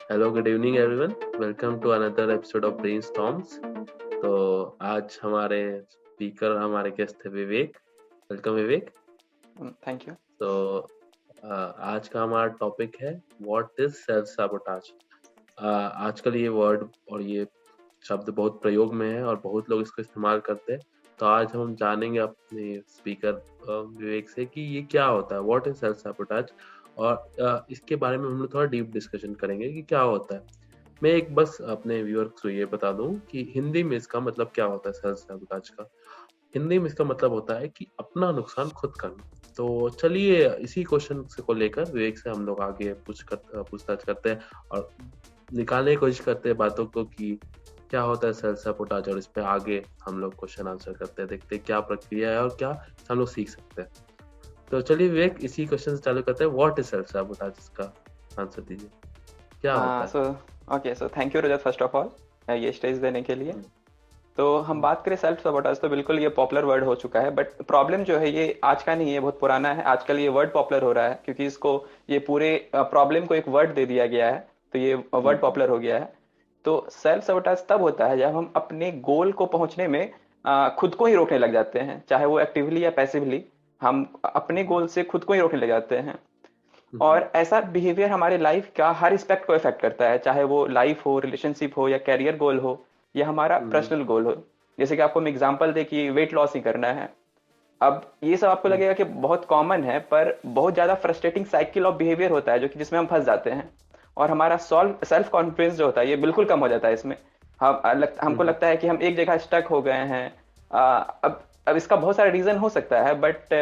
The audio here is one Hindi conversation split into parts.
Hello, good evening everyone. Welcome to another episode of Brainstorms. तो आज हमारे स्पीकर, हमारे गेस्ट थे Vivek. Welcome Vivek. Thank you. तो आज का हमारा टॉपिक है व्हाट इज सेल्फ सैबोटाज। आजकल ये वर्ड और ये शब्द बहुत प्रयोग में है और बहुत लोग इसको इस्तेमाल करते हैं। तो आज हम जानेंगे अपने स्पीकर विवेक से कि ये क्या होता है, व्हाट इज सेल्फ सैबोटाज। और इसके बारे में हम लोग थोड़ा डीप डिस्कशन करेंगे कि क्या होता है। मैं एक बस अपने व्यूअर्स को ये बता दूं कि हिंदी में इसका मतलब क्या होता है। सेल्फ सैबोटाज का हिंदी में इसका मतलब होता है कि अपना नुकसान खुद करना। तो चलिए इसी क्वेश्चन से को लेकर विवेक से हम लोग आगे पूछताछ करते हैं और निकालने की कोशिश करते हैं बातों को कि क्या होता है सेल्फ सैबोटाज, और इस पे आगे हम लोग क्वेश्चन आंसर करते हैं, देखते हैं क्या प्रक्रिया है और क्या हम लोग सीख सकते हैं। तो चलिए विवेक, इसी क्वेश्चन से चालू करते हैं। व्हाट इज सेल्फ सैबोटाज, इसका आंसर दीजिए, क्या होता है। So okay, so thank you Rajat, first of all ये स्टेज देने के लिए। हम्म, तो हम बात करें सेल्फ सबोटाज, तो बिल्कुल ये पॉपुलर वर्ड हो चुका है, बट प्रॉब्लम जो है ये आज का नहीं है, बहुत पुराना है। आजकल ये वर्ड पॉपुलर हो रहा है क्योंकि इसको ये पूरे प्रॉब्लम को एक वर्ड दे दिया गया है, तो ये वर्ड हम्म, पॉपुलर हो गया है। तो सेल्फ सबोटाज तब होता है जब हम अपने गोल को पहुंचने में खुद को ही रोकने लग जाते हैं, चाहे वो एक्टिवली या पैसिवली। हम अपने गोल से खुद को ही रोकने लग जाते हैं। हम्म, और ऐसा बिहेवियर हमारे लाइफ का हर एस्पेक्ट को इफेक्ट करता है, चाहे वो लाइफ हो, रिलेशनशिप हो, या कैरियर गोल हो, या हमारा हम्म, पर्सनल गोल हो। जैसे कि आपको हम एग्जांपल दे कि वेट लॉस ही करना है। अब ये सब आपको हम्म, लगेगा कि बहुत कॉमन है, पर बहुत ज्यादा फ्रस्ट्रेटिंग साइकिल ऑफ बिहेवियर होता है जो कि जिसमें हम फंस जाते हैं। और हमारा सेल्फ कॉन्फिडेंस जो होता है ये बिल्कुल कम हो जाता है इसमें। हमको हम्म, लगता है कि हम एक जगह स्टक हो गए हैं। अब इसका बहुत सारा रीजन हो सकता है, बट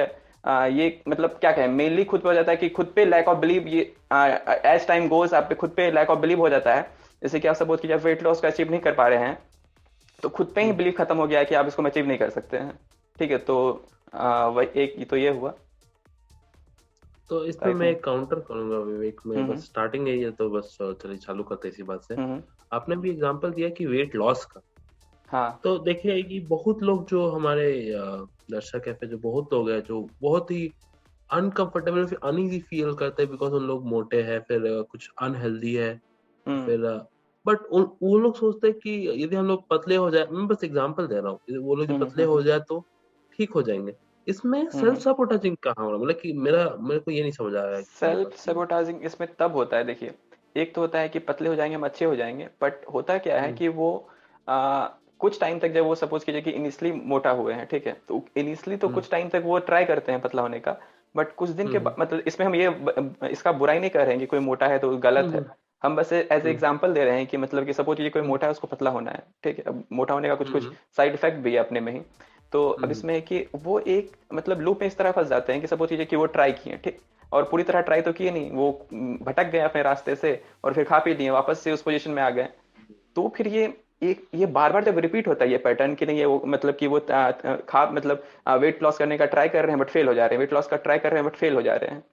ये मतलब क्या कहें, मेनली खुद पे हो जाता है कि खुद पे लैक ऑफ बिलीव। ये एज टाइम गोज आप पे खुद पे लैक ऑफ बिलीव हो जाता है। जैसे कि आप सपोज कीजिए, आप वेट लॉस को अचीव नहीं कर पा रहे हैं, तो खुद पे ही हम्म। बिलीव खत्म हो गया है कि आप इसको अचीव नहीं कर सकते हैं। ठीक है, तो वही एक तो ये हुआ। तो तो इसमें आई मैं थिंक। एक काउंटर करूंगा विवेक में, हम्म। बस स्टार्टिंग है ये, तो बस चलिए चालू करते हैं इसी बात से। हम्म। आपने भी एग्जांपल दिया कि वेट लॉस का। हाँ। तो देखिए कि बहुत लोग जो हमारे दर्शक है, फिर जो बहुत लोग हैं जो बहुत ही अनकंफर्टेबल फिर अनईजी फील करते हैं बिकॉज उन लोग मोटे हैं, फिर कुछ अनहेल्दी है, हम्म। फिर बट वो लोग सोचते हैं कि यदि हम लोग पतले हो जाए, मैं बस एग्जांपल दे रहा हूँ, यदि वो लोग जो हम्म। पतले हो जाए तो ठीक हो जाएंगे। इसमें सेल्फ हम्म। सपोर्टिंग कहाँ हो रहा है? मतलब कि मेरे को ये नहीं समझ आ रहा है कि सेल्फ मतलब। सेबोटाजिंग इसमें तब होता है, देखिए। एक तो होता है कि पतले हो जाएंगे, हम अच्छे हो जाएंगे, बट होता क्या है हम्म, कि वो कुछ टाइम तक, जब वो सपोज कीजिए कि इनिशियली मोटा हुए हैं, ठीक है, तो इनिशियली तो हम्म, कुछ टाइम तक वो ट्राई करते हैं पतला होने का। बट कुछ दिन के हम्म, बाद, मतलब इसमें हम ये इसका बुराई नहीं कर रहे हैं कि कोई मोटा है तो गलत है। हम्म, हम बस एज हम्म, एग्जाम्पल दे रहे हैं कि मतलब कि सपोज कीजिए कोई हम्म, मोटा है, उसको पतला होना है, ठीक है। अब मोटा होने का कुछ कुछ हम्म, साइड इफेक्ट भी है अपने में ही। तो अब हम्म, इसमें है कि वो एक मतलब लूप में इस तरह फंस जाते हैं कि सपोज कीजिए कि वो ट्राई किए, ठीक, और पूरी तरह ट्राई तो किए नहीं, वो भटक गए अपने रास्ते से, और फिर खा पी लिए, वापस से उस पोजीशन में आ गए। तो फिर ये बार बार जब रिपीट होता है ये पैटर्न, कि नहीं ये वो मतलब कि वो खा मतलब वेट लॉस करने का ट्राई कर रहे हैं बट फेल हो जा रहे हैं, वेट लॉस का ट्राई कर रहे हैं बट फेल हो जा रहे हैं।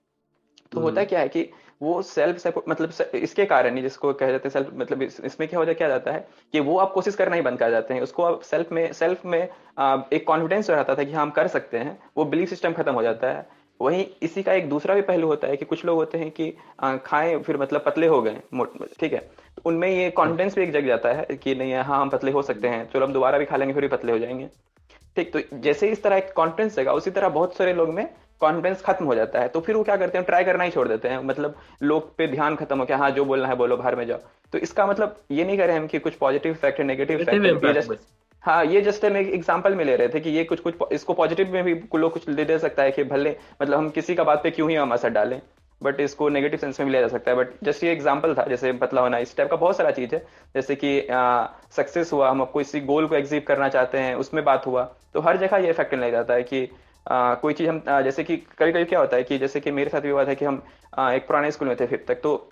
तो होता हम्म, क्या है कि वो सेल्फ सपोर्ट मतलब इसके कारण ही, जिसको कह जाते हैं सेल्फ, मतलब इसमें क्या जाता है कि वो आप कोशिश करना ही बंद कर जाते हैं, उसको आप सेल्फ में एक कॉन्फिडेंस जो रहता था कि हाँ हम कर सकते हैं, वो बिलीफ सिस्टम खत्म हो जाता है। वहीं इसी का एक दूसरा भी पहलू होता है कि कुछ लोग होते हैं कि खाएं फिर मतलब पतले हो गए, ठीक है, तो उनमें ये कॉन्फिडेंस भी एक जग जाता है कि नहीं हाँ हम पतले हो सकते हम्म, हैं, चलो हम दोबारा भी खा लेंगे फिर भी पतले हो जाएंगे। ठीक, तो जैसे इस तरह एक कॉन्फिडेंस जगा, उसी तरह बहुत सारे लोग में कॉन्फिडेंस खत्म हो जाता है, तो फिर वो क्या करते हैं, ट्राई करना ही छोड़ देते हैं, मतलब लोग पे ध्यान खत्म हो गया, हाँ जो बोलना है बोलो, बाहर में जाओ। तो इसका मतलब ये नहीं कर रहे हम कि कुछ पॉजिटिव इफेक्ट है, नेगेटिव नेगेटिव इफेक्ट है, ये इम्पैक्ट जस्ट। बस। हाँ, ये जस्ट हम एक एग्जांपल में ले रहे थे कि ये कुछ कुछ इसको पॉजिटिव में भी लोग कुछ दे सकता है कि भले मतलब हम किसी का बात पे क्यों ही हम असर डालें, बट इसको नेगेटिव सेंस में भी लिया जा सकता है। बट जस्ट ये एग्जांपल था, जैसे पतला होना, इस टाइप का बहुत सारा चीज है। जैसे कि सक्सेस हुआ, हम किसी गोल को एग्जीव करना चाहते हैं, उसमें बात हुआ, तो हर जगह ये इफेक्ट नहीं जाता है कि कोई चीज हम जैसे कि कभी कभी क्या होता है कि जैसे कि मेरे साथ भी हुआ था कि हम एक पुराने स्कूल में थे फिफ्थ तक, तो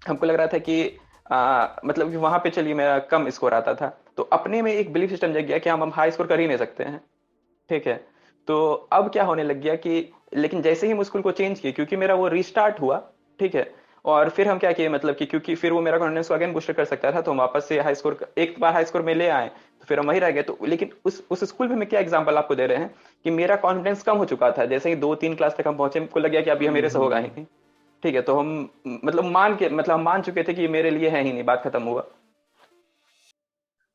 हमको लग रहा था कि मतलब कि वहां पे चलिए मेरा कम स्कोर आता था, तो अपने में एक बिलीफ सिस्टम जग गया कि हम हाई स्कोर कर ही नहीं सकते हैं, ठीक है। तो अब क्या होने लग गया कि लेकिन जैसे ही हम स्कूल को चेंज किए, क्योंकि मेरा वो रीस्टार्ट हुआ, ठीक है, और फिर हम क्या किए, मतलब कि क्योंकि फिर वो मेरा कॉन्फिडेंस को अगेन बूस्ट कर सकता था, तो हम वापस से हाई स्कोर, एक बार हाई स्कोर में ले आए, तो फिर हम वही रह गए। तो लेकिन उस स्कूल में क्या एग्जांपल आपको दे रहे हैं कि मेरा कॉन्फिडेंस कम हो चुका था, जैसे ही 2-3 क्लास तक हम पहुंचे, हमको लग गया कि अभी मेरे से होगा ही नहीं, ठीक है, तो हम मतलब हम मान चुके थे कि ये मेरे लिए है ही नहीं, बात खत्म हुआ।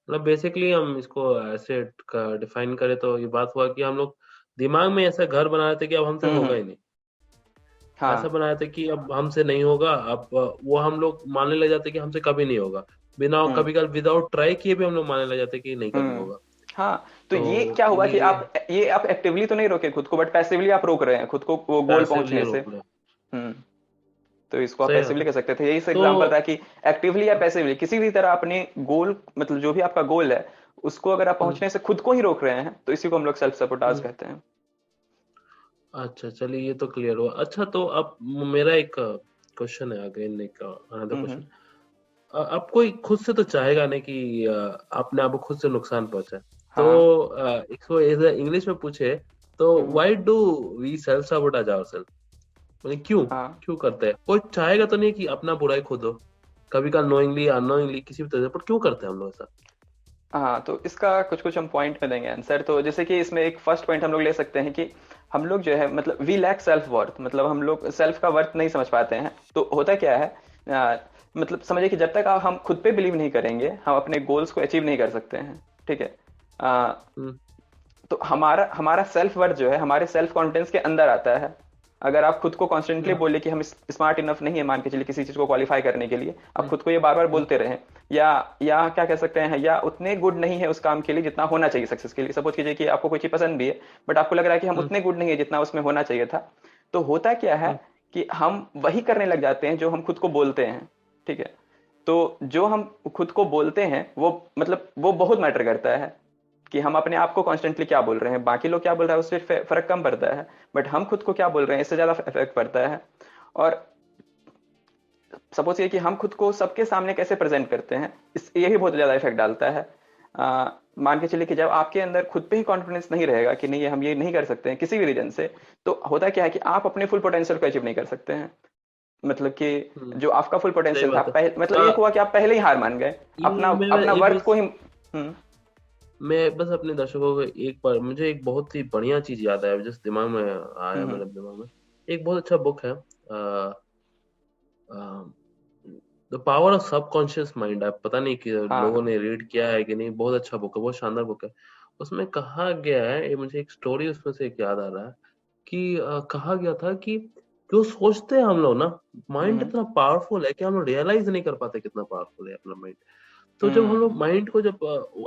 मतलब बेसिकली हम इसको ऐसे का डिफाइन करें तो ये बात हुआ कि हम लोग दिमाग में ऐसा घर बना रहे थे कि अब हमसे होगा हम्म। ही नहीं। ऐसा हाँ। बनाया था कि अब हमसे नहीं होगा, अब वो हम लोग मानने लग जाते कि हमसे कभी नहीं होगा। बिना हम्म। कभी कभी विदाउट ट्राई किए भी हम लोग मानने लग जाते कि नहीं कभी हम्म। होगा। हाँ, तो तो ये क्या हुआ कि ये आप एक्टिवली तो नहीं रोके खुद को, बट पैसिवली आप रोक रहे हैं खुद को वो गोल पैसिवली पहुंचने से। रोक रहे हैं। हम्म। तो इसको आप सही बात पैसिवली है। कह सकते थे, यही से तो एग्जांपल रहा कि एक्टिवली या पैसिवली किसी भी तरह अपने गोल, मतलब जो भी आपका गोल है, उसको अगर आप हम्म, पहुंचने से खुद को ही रोक रहे हैं, तो इसी को हम लोग सेल्फ सबोटाज हम्म, कहते हैं। अच्छा चलिए ये तो क्लियर हुआ। अच्छा तो अब मेरा एक क्वेश्चन है, अगेन एक अनदर हम्म। क्वेश्चन। अब कोई खुद से तो चाहेगा नहीं कि अपने आप को खुद से नुकसान पहुंचे। तो हाँ। इसको इंग्लिश में पूछे तो hmm. Why do we self sabotage ourselves? मतलब क्यों हाँ। क्यों करते हैं? कोई चाहेगा तो नहीं कि अपना बुराई खुद हो, कभी कभार नोइंगली अननोइंगली किसी भी तरह से, पर क्यों करते हैं हम लोग ऐसा? हाँ, तो इसका कुछ कुछ हम पॉइंट में देंगे आंसर। तो जैसे कि इसमें एक फर्स्ट पॉइंट हम लोग ले सकते हैं कि हम लोग जो है, मतलब वी लैक सेल्फ वर्थ, मतलब हम लोग सेल्फ का वर्थ नहीं समझ पाते हैं। तो होता क्या है, मतलब समझिए कि जब तक हम खुद पे बिलीव नहीं करेंगे, हम अपने गोल्स को अचीव नहीं कर सकते हैं। ठीक है। आ, हम्म, तो हमारा हमारा सेल्फ वर्थ जो है हमारे सेल्फ कॉन्फिडेंस के अंदर आता है। अगर आप खुद को कॉन्स्टेंटली हम्म, बोले कि हम स्मार्ट इनफ नहीं है, मान के चलिए किसी चीज को क्वालिफाई करने के लिए, आप हम्म, खुद को ये बार बार हम्म, बोलते रहें, या क्या कह सकते हैं, या उतने गुड नहीं है उस काम के लिए जितना होना चाहिए सक्सेस के लिए। सपोज कीजिए कि आपको कोई चीज पसंद भी है, बट आपको लग रहा है कि हम हम्म, उतने गुड नहीं है जितना उसमें होना चाहिए था। तो होता क्या है हम्म, कि हम वही करने लग जाते हैं जो हम खुद को बोलते हैं। ठीक है। तो जो हम खुद को बोलते हैं वो, मतलब वो बहुत मैटर करता है कि हम अपने आप को कॉन्स्टेंटली क्या बोल रहे हैं। बाकी लोग क्या बोल रहे हैं उससे फर्क कम पड़ता है, बट हम खुद को क्या बोल रहे हैं इससे ज्यादा इफेक्ट पड़ता है। और सपोज ये कि हम खुद को सबके सामने कैसे प्रेजेंट करते हैं, ये भी बहुत ज्यादा इफेक्ट डालता है। मान के चलिए कि जब आपके अंदर खुद पे ही कॉन्फिडेंस नहीं रहेगा कि नहीं, ये हम ये नहीं कर सकते हैं किसी भी रीजन से, तो होता क्या है कि आप अपने फुल पोटेंशियल को अचीव नहीं कर सकते हैं। मतलब कि जो आपका फुल सही पोटेंशियल था, बात है। मतलब एक हुआ कि आप पहले ही हार मान गए, अपना मैं अपना एक वर्थ को बस ही। हम्म। मैं बस अपने दर्शकों को एक बार, मुझे एक बहुत ही बढ़िया चीज याद आया, जिस दिमाग में आया हम्म। मेरे दिमाग में। एक बहुत अच्छा बुक है, the power of subconscious mind. आप पता नहीं कि लोगों हाँ। ने रीड किया है कि नहीं, बहुत अच्छा बुक है, बहुत शानदार बुक है। उसमें कहा गया है, ये मुझे एक स्टोरी उसमें से एक याद आ रहा है कि कहा गया था कि जो सोचते हैं हम लोग ना, माइंड हम्म। इतना पावरफुल है कि हम लोग रियलाइज नहीं कर पाते कितना पावरफुल है अपना माइंड। तो जब हम लोग हम्म। माइंड को जब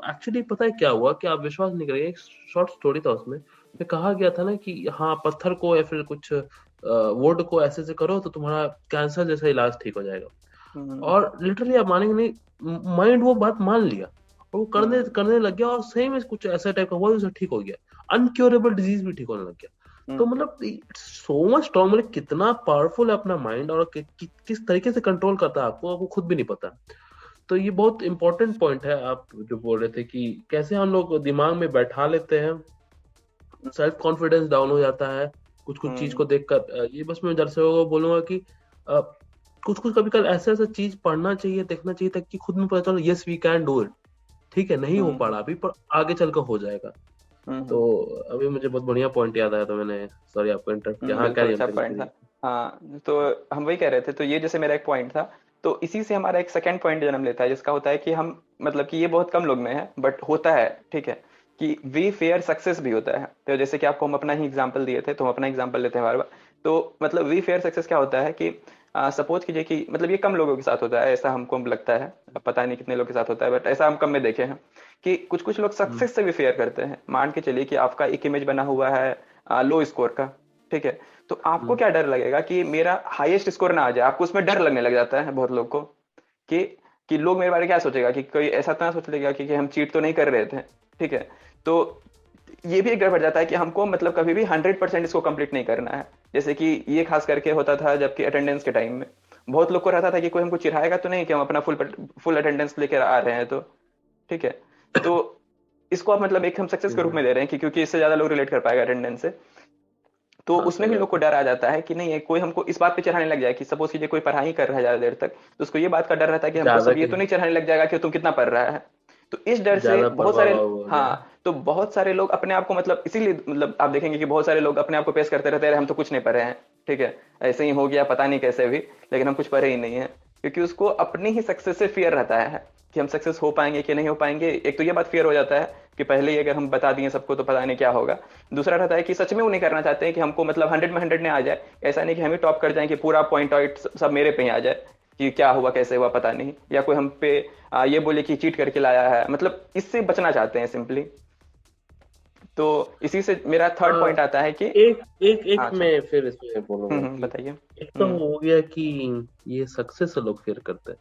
एक्चुअली पता है क्या हुआ कि आप विश्वास नहीं करेंगे, एक शॉर्ट स्टोरी था उसमें। में कहा गया था ना कि हाँ, पत्थर को या फिर कुछ वुड को ऐसे ऐसे करो तो तुम्हारा कैंसर जैसा इलाज ठीक हो जाएगा। हम्म। और लिटरली आप मानेंगे नहीं, माइंड वो बात मान लिया और वो करने हम्म। करने लग गया, और सही में कुछ ऐसा टाइप का हुआ, उसे ठीक हो गया। अनक्योरेबल डिजीज भी ठीक होने लग गया। तो हम्म। मतलब सो मच स्ट्रॉन्ग, मतलब कितना पावरफुल है अपना माइंड, और किस तरीके से कंट्रोल करता है आपको खुद भी नहीं पता। तो ये बहुत इंपॉर्टेंट पॉइंट है आप जो बोल रहे थे कि कैसे हम लोग दिमाग में बैठा लेते हैं, सेल्फ कॉन्फिडेंस डाउन हो जाता है कुछ कुछ चीज हम्म। को देखकर। ये बस मैं दर्शकों को बोलूंगा कि कुछ कुछ कभी कल ऐसे ऐसे चीज पढ़ना चाहिए, देखना चाहिए, ताकि खुद में पता चले yes we can do it. ठीक है, नहीं हो पा हम्म। रहा अभी, पर आगे चलकर हो जाएगा। तो हम्म। अभी मुझे बहुत बढ़िया पॉइंट याद आया, तो मैंने सॉरी आपको इंटरप्ट किया। हाँ, बिल्कुल करिए अच्छा करिए पॉइंट था। करिए। हाँ, तो हम वही कह रहे थे, तो ये जैसे मेरा एक पॉइंट था, तो इसी से हमारा एक सेकंड पॉइंट जन्म लेता है, जिसका होता है कि हम, मतलब कि ये बहुत कम लोग में है बट होता है। ठीक है। कि वी फेयर सक्सेस भी होता है। तो जैसे कि आपको हम अपना ही एग्जांपल दिए थे, तो हम अपना एग्जांपल लेते हैं बार बार। तो मतलब वी फेयर सक्सेस क्या होता है कि सपोज कीजिए कि, मतलब ये कम लोगों के साथ होता है, ऐसा हमको लगता है, अब पता नहीं कितने लोग के साथ होता है, बट ऐसा हम कम में देखे हैं कि कुछ कुछ लोग हम्म, सक्सेस से भी फेयर करते हैं। मान के चलिए कि आपका एक इमेज बना हुआ है लो स्कोर का। ठीक है। तो आपको हम्म, क्या डर लगेगा कि मेरा हाईएस्ट स्कोर ना आ जाए, आपको उसमें डर लगने लग जाता है बहुत लोग को कि कि लोग मेरे बारे में क्या सोचेगा, कि कोई ऐसा तो ना सोच लेगा कि हम चीट तो नहीं कर रहे थे। ठीक है। तो ये भी एक डर बढ़ जाता है कि हमको, मतलब कभी भी 100% इसको कंप्लीट नहीं करना है। जैसे कि ये खास करके होता था जबकि अटेंडेंस के टाइम में बहुत लोग को रहता था कि कोई हमको चिढ़ाएगा तो नहीं कि हम अपना फुल फुल अटेंडेंस लेकर आ रहे हैं। तो ठीक है। तो इसको आप मतलब एक हम सक्सेस के रूप में हम्म। ले रहे हैं कि क्योंकि इससे ज्यादा लोग रिलेट कर पाएगा अटेंडेंस से। तो हाँ, उसमें सही भी लोग बात को है। डर आ जाता है कि नहीं, है कोई हमको इस बात पे चढ़ाने लग जाए, कि सपोज कीजिए कोई पढ़ाई कर रहा है ज्यादा देर तक, तो उसको ये बात का डर रहता है कि हमको ज्यादा सब ये के तो लिए नहीं चढ़ाने लग जाएगा कि तुम कितना पढ़ रहा है। तो इस डर से ज्यादा बहुत पढ़वा सारे, हुआ हो गया। हाँ, तो बहुत सारे लोग अपने आप को, मतलब इसीलिए, मतलब आप देखेंगे कि बहुत सारे लोग अपने आप को पेश करते रहते हैं, हम तो कुछ नहीं पढ़े हैं। ठीक है, ऐसे ही हो गया पता नहीं कैसे भी, लेकिन हम कुछ पढ़े ही नहीं है, क्योंकि उसको अपनी ही सक्सेस से फियर रहता है कि हम सक्सेस हो पाएंगे कि नहीं हो पाएंगे। एक तो ये बात फियर हो जाता है कि पहले ही अगर हम बता दिए सबको तो पता नहीं क्या होगा। दूसरा रहता है कि सच में वो नहीं करना चाहते हैं कि हमको मतलब 100 में 100 ने आ जाए, ऐसा नहीं कि हम ही टॉप कर जाएं कि पूरा पॉइंट आउट सब मेरे पे ही आ जाए कि क्या हुआ कैसे हुआ पता नहीं, या कोई हम पे ये बोले कि चीट करके लाया है, मतलब इससे बचना चाहते हैं सिंपली। तो इसी से मेरा थर्ड हाँ, पॉइंट आता है कि एक एक हाँ, एक अच्छा। मैं फिर इसमें बोलूंगा कि बताइए। एक तो हो गया कि ये सक्सेस लोग फेयर करते हैं।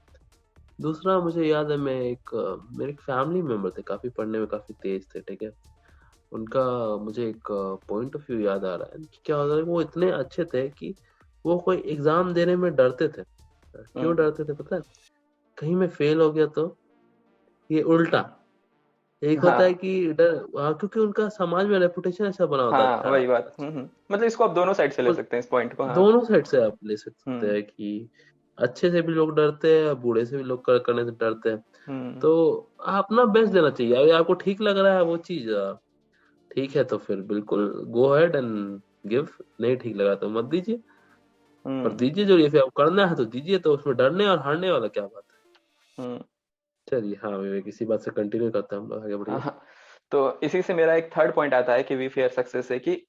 दूसरा मुझे याद है, मेरे एक फैमिली मेंबर थे, काफी पढ़ने में काफी तेज थे, ठीक है। उनका मुझे एक पॉइंट ऑफ व्यू याद आ रहा है कि क्या होता है, वो इतने अच्छे थे कि वो कोई एग्जाम देने में डरते थे। क्यों हम्म। डरते थे पता है? कहीं मैं फेल हो गया तो ये उल्टा। एक होता है हाँ कि डर, क्योंकि उनका समाज में रेपुटेशन ऐसा बना होता हाँ, था। वही बात। मतलब इसको आप दोनों साइड से ले वो सकते हैं इस पॉइंट को। हाँ। दोनों साइड से आप ले सकते हम्म। हैं कि अच्छे से भी लोग डरते हैं, बूढ़े से भी लोग करने से डरते हैं। हम्म। तो आप अपना बेस्ट देना चाहिए। अगर आपको ठीक लग रहा है वो चीज, ठीक है तो फिर बिल्कुल गो अहेड एंड गिव। नहीं ठीक लगा तो मत दीजिए, और हम्म। दीजिए जो ये फिर आपको करना है तो दीजिए। तो उसमें डरने और हारने वाला क्या बात है? हम्म। चलिए, हाँ विवेक, इसी बात से कंटिन्यू करते हैं हम लोग, आगे हाँ बढ़िए। हाँ। तो इसी से मेरा एक थर्ड पॉइंट आता है कि वी फेयर सक्सेस है कि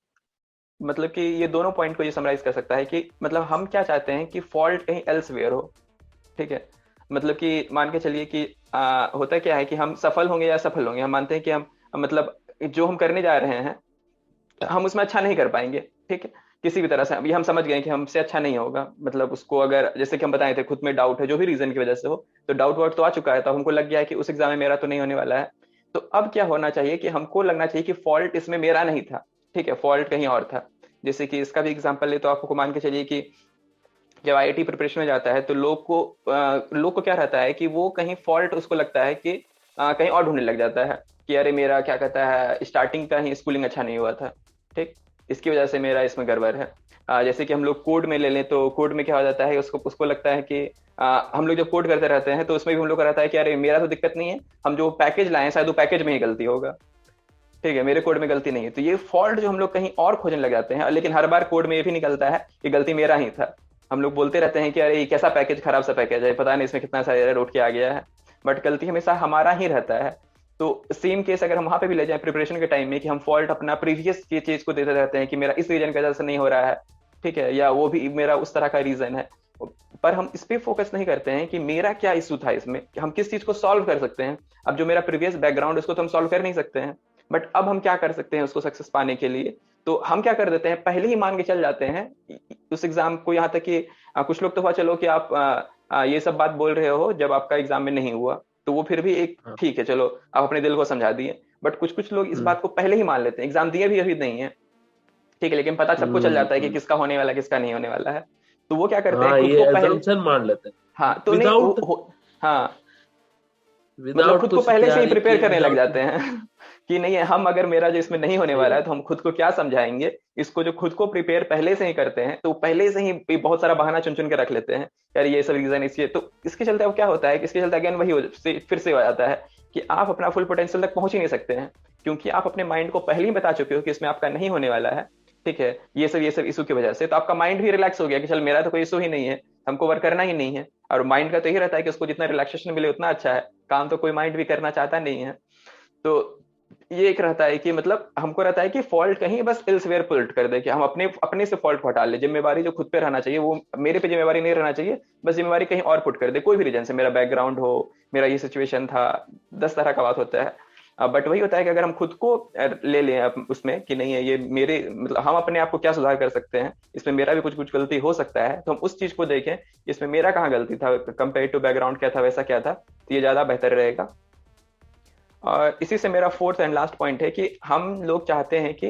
मतलब कि ये दोनों पॉइंट को ये समराइज कर सकता है कि मतलब हम क्या चाहते हैं कि फॉल्ट कहीं एल्सवेयर हो। ठीक है, मतलब कि मान के चलिए कि होता क्या है कि हम सफल होंगे या असफल होंगे, हम मानते हैं कि हम मतलब जो हम करने जा रहे हैं हम उसमें अच्छा नहीं कर पाएंगे। ठीक है, किसी भी तरह से ये हम समझ गए कि हमसे अच्छा नहीं होगा, मतलब उसको अगर जैसे कि हम बताए थे खुद में डाउट है जो भी रीजन की वजह से हो, तो डाउट वाउट तो आ चुका है, तो हमको लग गया है कि उस एग्जाम में मेरा तो नहीं होने वाला है। तो अब क्या होना चाहिए कि हमको लगना चाहिए कि फॉल्ट इसमें मेरा नहीं था, ठीक है, फॉल्ट कहीं और था। जैसे कि इसका भी एग्जाम्पल ले तो आपको मान के चलिए कि जब आईआईटी प्रिपरेशन में जाता है तो लोग को क्या रहता है कि वो कहीं फॉल्ट उसको लगता है कि कहीं और ढूंढने लग जाता है कि अरे मेरा क्या कहता है स्टार्टिंग का ही स्कूलिंग अच्छा नहीं हुआ था। ठीक, इसकी वजह से मेरा इसमें गड़बड़ है। जैसे कि हम लोग कोड में ले लें तो कोड में क्या हो जाता है, उसको उसको लगता है कि हम लोग जब कोड करते रहते हैं तो उसमें भी हम लोग को रहता है कि अरे मेरा तो दिक्कत नहीं है, हम जो पैकेज लाए हैं शायद वो पैकेज में ही गलती होगा। ठीक है, मेरे कोड में गलती नहीं है, तो ये फॉल्ट जो हम लोग कहीं और खोजने लग जाते हैं, लेकिन हर बार कोड में ये भी निकलता है कि गलती मेरा ही था। हम लोग बोलते रहते हैं कि अरे ये कैसा पैकेज, खराब सा पैकेज है, पता नहीं इसमें कितना सारा एरर उठ के आ गया है, बट गलती हमेशा हमारा ही रहता है। तो सेम केस अगर हम वहां पे भी ले जाएं प्रिपरेशन के टाइम में कि हम फॉल्ट अपना प्रीवियस की चीज को देते रहते हैं कि मेरा इस रीजन की वजह से नहीं हो रहा है, ठीक है, या वो भी मेरा उस तरह का रीजन है, पर हम इस पे फोकस नहीं करते हैं कि मेरा क्या इशू था इसमें, कि हम किस चीज को सॉल्व कर सकते हैं। अब जो मेरा प्रीवियस बैकग्राउंड उसको तो हम सॉल्व कर नहीं सकते हैं, बट अब हम क्या कर सकते हैं उसको सक्सेस पाने के लिए। तो हम क्या कर देते हैं, पहले ही मान के चल जाते हैं उस एग्जाम को, यहाँ तक कि कुछ लोग तो हुआ चलो कि आप ये सब बात बोल रहे हो जब आपका एग्जाम में नहीं हुआ, तो वो फिर भी एक हाँ। ठीक है, चलो आप अपने दिल को समझा दिए। बट कुछ कुछ लोग इस हम्म बात को पहले ही मान लेते हैं, एग्जाम दिए भी अभी नहीं है, ठीक है, लेकिन पता सबको चल जाता है कि हम्म। किसका होने वाला है किसका नहीं होने वाला है। तो वो क्या करते हैं हाँ, खुद ये को पहले, एजम्पशन मान लेते हैं हाँ तो नहीं विदाउट हाँ, मतलब विदाउट खुद को कुछ पहले से ही तैयारी प्रिपेयर किए, करने लग विदाउट। जाते हैं कि नहीं है, हम अगर मेरा जो इसमें नहीं होने सही वाला है बात। तो हम खुद को क्या समझाएंगे। इसको जो खुद को प्रिपेयर पहले से ही करते हैं तो पहले से ही बहुत सारा बहाना चुन चुन के रख लेते हैं, यार ये सब रीजन इसलिए, तो इसके चलते अब क्या होता है कि इसके चलते अगेन वही फिर से हो जाता है कि आप अपना फुल पोटेंशियल तक पहुंच ही नहीं सकते हैं, क्योंकि आप अपने माइंड को पहले ही बता चुके हो कि इसमें आपका नहीं होने वाला है। ठीक है, ये सब इशू की वजह से तो आपका माइंड भी रिलैक्स हो गया कि चल मेरा तो कोई इशू ही नहीं है, हमको वर्क करना ही नहीं है। और माइंड का तो यही रहता है कि उसको जितना रिलैक्सेशन मिले उतना अच्छा है, काम तो कोई माइंड भी करना चाहता नहीं है। तो ये एक रहता है कि मतलब हमको रहता है कि फॉल्ट कहीं बस एल्सवेयर पुट कर दे, कि हम अपने अपने से फॉल्ट को हटा ले, जिम्मेवारी जो खुद पे रहना चाहिए वो मेरे पे जिम्मेवारी नहीं रहना चाहिए, बस जिम्मेवारी कहीं और पुट कर दे, कोई भी रीजन से, मेरा बैकग्राउंड हो, मेरा ये सिचुएशन था, 10 तरह का बात होता है। बट वही होता है कि अगर हम खुद को ले लें उसमें कि नहीं है ये मेरे, मतलब हम अपने आप को क्या सुधार कर सकते हैं, इसमें मेरा भी कुछ कुछ गलती हो सकता है, तो हम उस चीज को देखें इसमें मेरा कहाँ गलती था कंपेयर टू बैकग्राउंड क्या था वैसा क्या था, तो ये ज्यादा बेहतर रहेगा। और इसी से मेरा फोर्थ एंड लास्ट पॉइंट है कि हम लोग चाहते हैं कि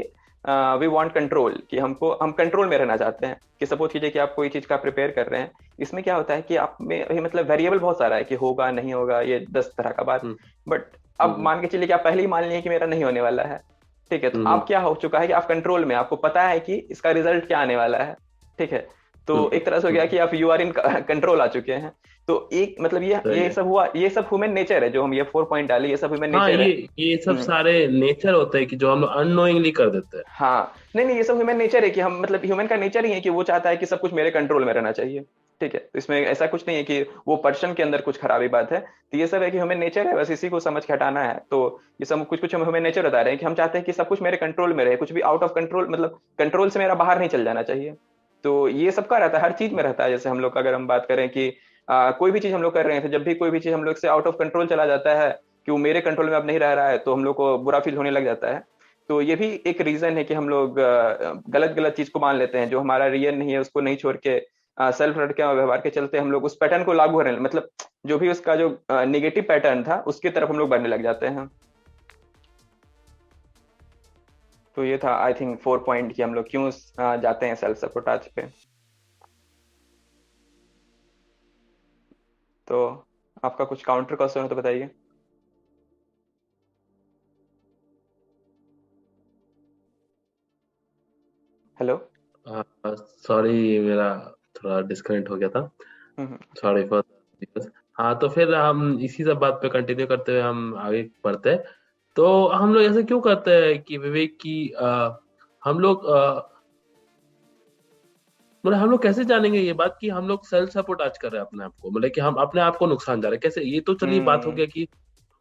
वी वांट कंट्रोल, कि हम कंट्रोल में रहना चाहते हैं। कि सपोज कीजिए कि आप कोई चीज का प्रिपेयर कर रहे हैं, इसमें क्या होता है कि आप में अभी मतलब वेरिएबल बहुत सारा है कि होगा नहीं होगा, ये 10 तरह का बात। हम्म बट अब हम्म मान के चलिए कि आप पहले ही मान लिए कि मेरा नहीं होने वाला है, ठीक है, तो हम्म आप क्या हो चुका है कि आप कंट्रोल में, आपको पता है कि इसका रिजल्ट क्या आने वाला है। ठीक है, तो एक तरह से हो गया कि आप यू आर इन कंट्रोल आ चुके हैं। तो एक मतलब सही ये है। सब हुआ, ये सब ह्यूमन नेचर है, जो हम ये 4 पॉइंट डाले, ये सब ह्यूमन हाँ, नेचर है। ये सब हम्म। सारे नेचर होते हैं कि जो हम लोग अननोइंगली कर देते हैं। हाँ, नहीं नहीं, ये सब ह्यूमन नेचर है कि हम मतलब ह्यूमन का नेचर ही है कि वो चाहता है कि सब कुछ मेरे कंट्रोल में रहना चाहिए। ठीक है, तो इसमें ऐसा कुछ नहीं है कि वो पर्सन के अंदर कुछ खराबी बात है। तो ये सब है कि ह्यूमन नेचर है, बस इसी को समझ के हटाना है। तो ये सब कुछ कुछ हम ह्यूमन नेचर बता रहे हैं कि हम चाहते हैं कि सब कुछ मेरे कंट्रोल में रहे, कुछ भी आउट ऑफ कंट्रोल मतलब कंट्रोल से मेरा बाहर नहीं चल जाना चाहिए। तो ये सबका रहता है, हर चीज में रहता है। जैसे हम लोग का अगर हम बात करें कि कोई भी चीज हम लोग कर रहे हैं, तो जब भी कोई भी चीज हम लोग से आउट ऑफ कंट्रोल चला जाता है, कि वो मेरे कंट्रोल में अब नहीं रह रहा है, तो हम लोग को बुरा फील होने लग जाता है। तो ये भी एक रीजन है कि हम लोग गलत गलत चीज को मान लेते हैं, जो हमारा रियल नहीं है उसको नहीं छोड़ के सेल्फ रट के व्यवहार के चलते हम लोग उस पैटर्न को लागू करने, मतलब जो भी उसका जो निगेटिव पैटर्न था उसकी तरफ हम लोग बढ़ने लग जाते हैं। तो ये था आई थिंक 4 पॉइंट कि हम लोग क्यों जाते हैं सेल्फ सपोर्टाज पे। तो आपका कुछ काउंटर क्वेश्चन हो तो बताइए। हेलो। सॉरी, मेरा थोड़ा डिस्कनेक्ट हो गया था। हम्म। Sorry for. हाँ, तो फिर हम इसी सब बात पे कंटिन्यू करते हुए हम आगे बढ़ते हैं। तो हम लोग ऐसे क्यों करते हैं कि विवेक की हम लोग मतलब हम लोग कैसे जानेंगे ये बात कि हम लोग सेल्फ सपोर्टाज कर रहे हैं अपने आप को, मतलब कि हम अपने आप को नुकसान जा रहे हैं कैसे? ये तो चलिए बात हो हम्म। गया कि